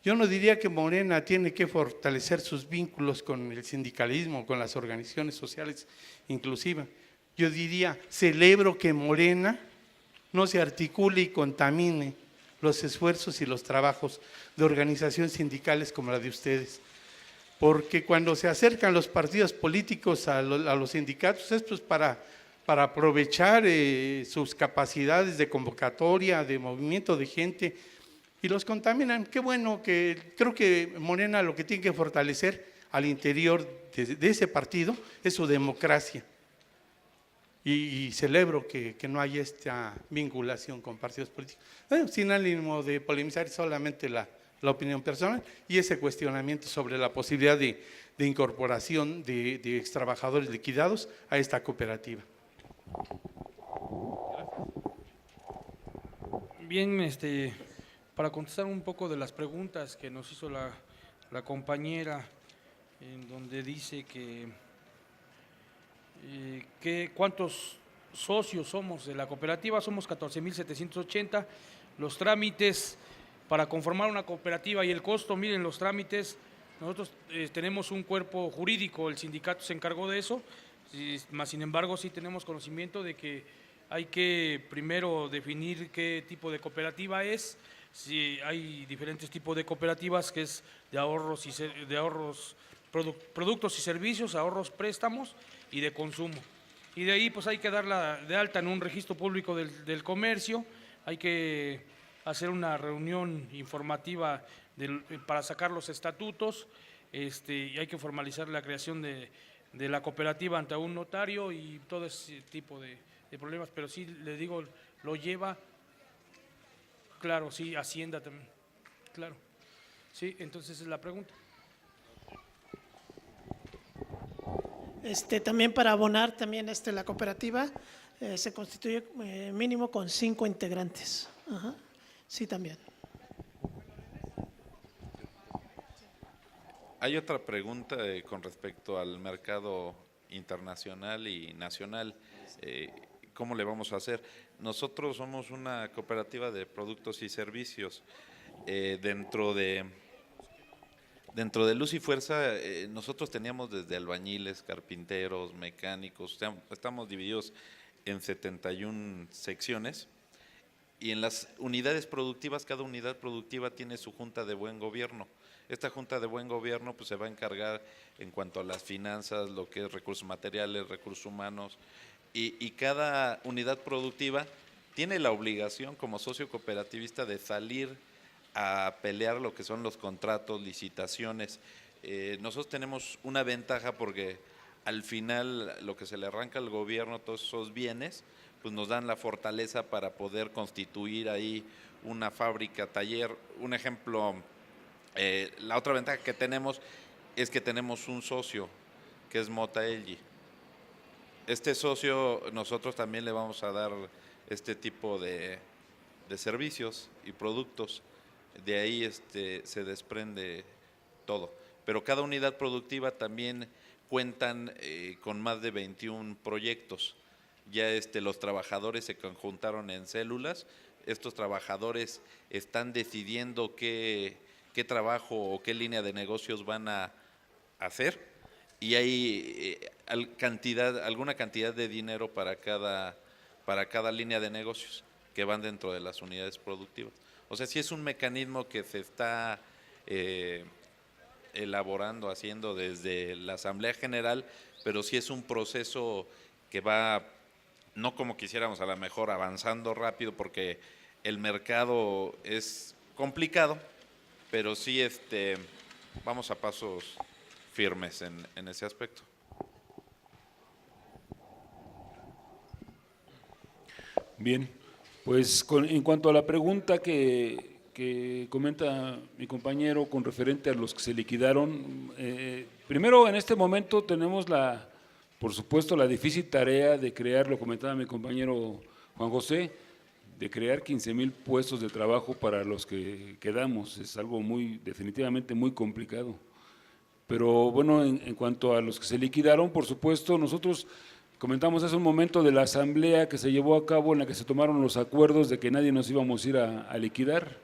yo no diría que Morena tiene que fortalecer sus vínculos con el sindicalismo, con las organizaciones sociales inclusivas. Yo diría, celebro que Morena no se articule y contamine los esfuerzos y los trabajos de organizaciones sindicales como la de ustedes. Porque cuando se acercan los partidos políticos a los sindicatos, esto es para aprovechar sus capacidades de convocatoria, de movimiento de gente, y los contaminan. Qué bueno, que creo que Morena lo que tiene que fortalecer al interior de ese partido es su democracia. Y celebro que no haya esta vinculación con partidos políticos. Bueno, sin ánimo de polemizar, solamente la opinión personal y ese cuestionamiento sobre la posibilidad de incorporación de extrabajadores liquidados a esta cooperativa. Bien, para contestar un poco de las preguntas que nos hizo la compañera, en donde dice que cuántos socios somos de la cooperativa, somos 14,780. Los trámites para conformar una cooperativa y el costo, miren, los trámites, nosotros tenemos un cuerpo jurídico, el sindicato se encargó de eso, más sin embargo sí tenemos conocimiento de que hay que primero definir qué tipo de cooperativa es. Si hay diferentes tipos de cooperativas, que es de ahorros productos y servicios, ahorros, préstamos y de consumo. Y de ahí pues hay que darla de alta en un registro público del comercio, hay que hacer una reunión informativa para sacar los estatutos, y hay que formalizar la creación de la cooperativa ante un notario y todo ese tipo de problemas, pero sí, le digo, lo lleva, claro, sí, Hacienda también, claro. Sí, entonces es la pregunta. También para abonar, también la cooperativa se constituye mínimo con 5 integrantes. Ajá. Sí, también. Hay otra pregunta con respecto al mercado internacional y nacional. ¿Cómo le vamos a hacer? Nosotros somos una cooperativa de productos y servicios. Dentro de Luz y Fuerza, nosotros teníamos desde albañiles, carpinteros, mecánicos, estamos divididos en 71 secciones, y en las unidades productivas, cada unidad productiva tiene su junta de buen gobierno. Esta junta de buen gobierno pues se va a encargar en cuanto a las finanzas, lo que es recursos materiales, recursos humanos, y cada unidad productiva tiene la obligación como socio cooperativista de salir a pelear lo que son los contratos, licitaciones. Nosotros tenemos una ventaja porque al final lo que se le arranca al gobierno, todos esos bienes, pues nos dan la fortaleza para poder constituir ahí una fábrica, taller. Un ejemplo, la otra ventaja que tenemos es que tenemos un socio, que es Mota LG. Este socio nosotros también le vamos a dar este tipo de servicios y productos. De ahí se desprende todo. Pero cada unidad productiva también cuentan con más de 21 proyectos. Ya los trabajadores se conjuntaron en células. Estos trabajadores están decidiendo qué trabajo o qué línea de negocios van a hacer, y hay alguna cantidad de dinero para cada línea de negocios que van dentro de las unidades productivas. O sea, sí es un mecanismo que se está elaborando, haciendo desde la Asamblea General, pero sí es un proceso que va, no como quisiéramos, a lo mejor avanzando rápido, porque el mercado es complicado, pero sí vamos a pasos firmes en ese aspecto. Bien, pues en cuanto a la pregunta que comenta mi compañero con referente a los que se liquidaron, primero en este momento tenemos por supuesto la difícil tarea de crear, lo comentaba mi compañero Juan José, de crear 15,000 puestos de trabajo para los que quedamos. Es algo definitivamente muy complicado. Pero bueno, en cuanto a los que se liquidaron, por supuesto, nosotros comentamos hace un momento de la asamblea que se llevó a cabo en la que se tomaron los acuerdos de que nadie nos íbamos a ir a liquidar.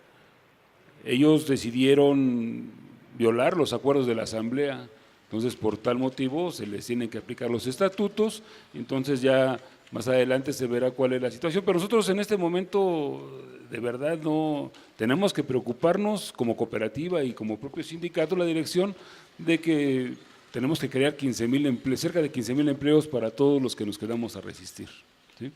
Ellos decidieron violar los acuerdos de la asamblea, entonces por tal motivo se les tienen que aplicar los estatutos, entonces ya más adelante se verá cuál es la situación, pero nosotros en este momento de verdad no tenemos que preocuparnos como cooperativa y como propio sindicato, la dirección, de que tenemos que crear 15,000 empleos, cerca de 15,000 empleos para todos los que nos quedamos a resistir, ¿sí?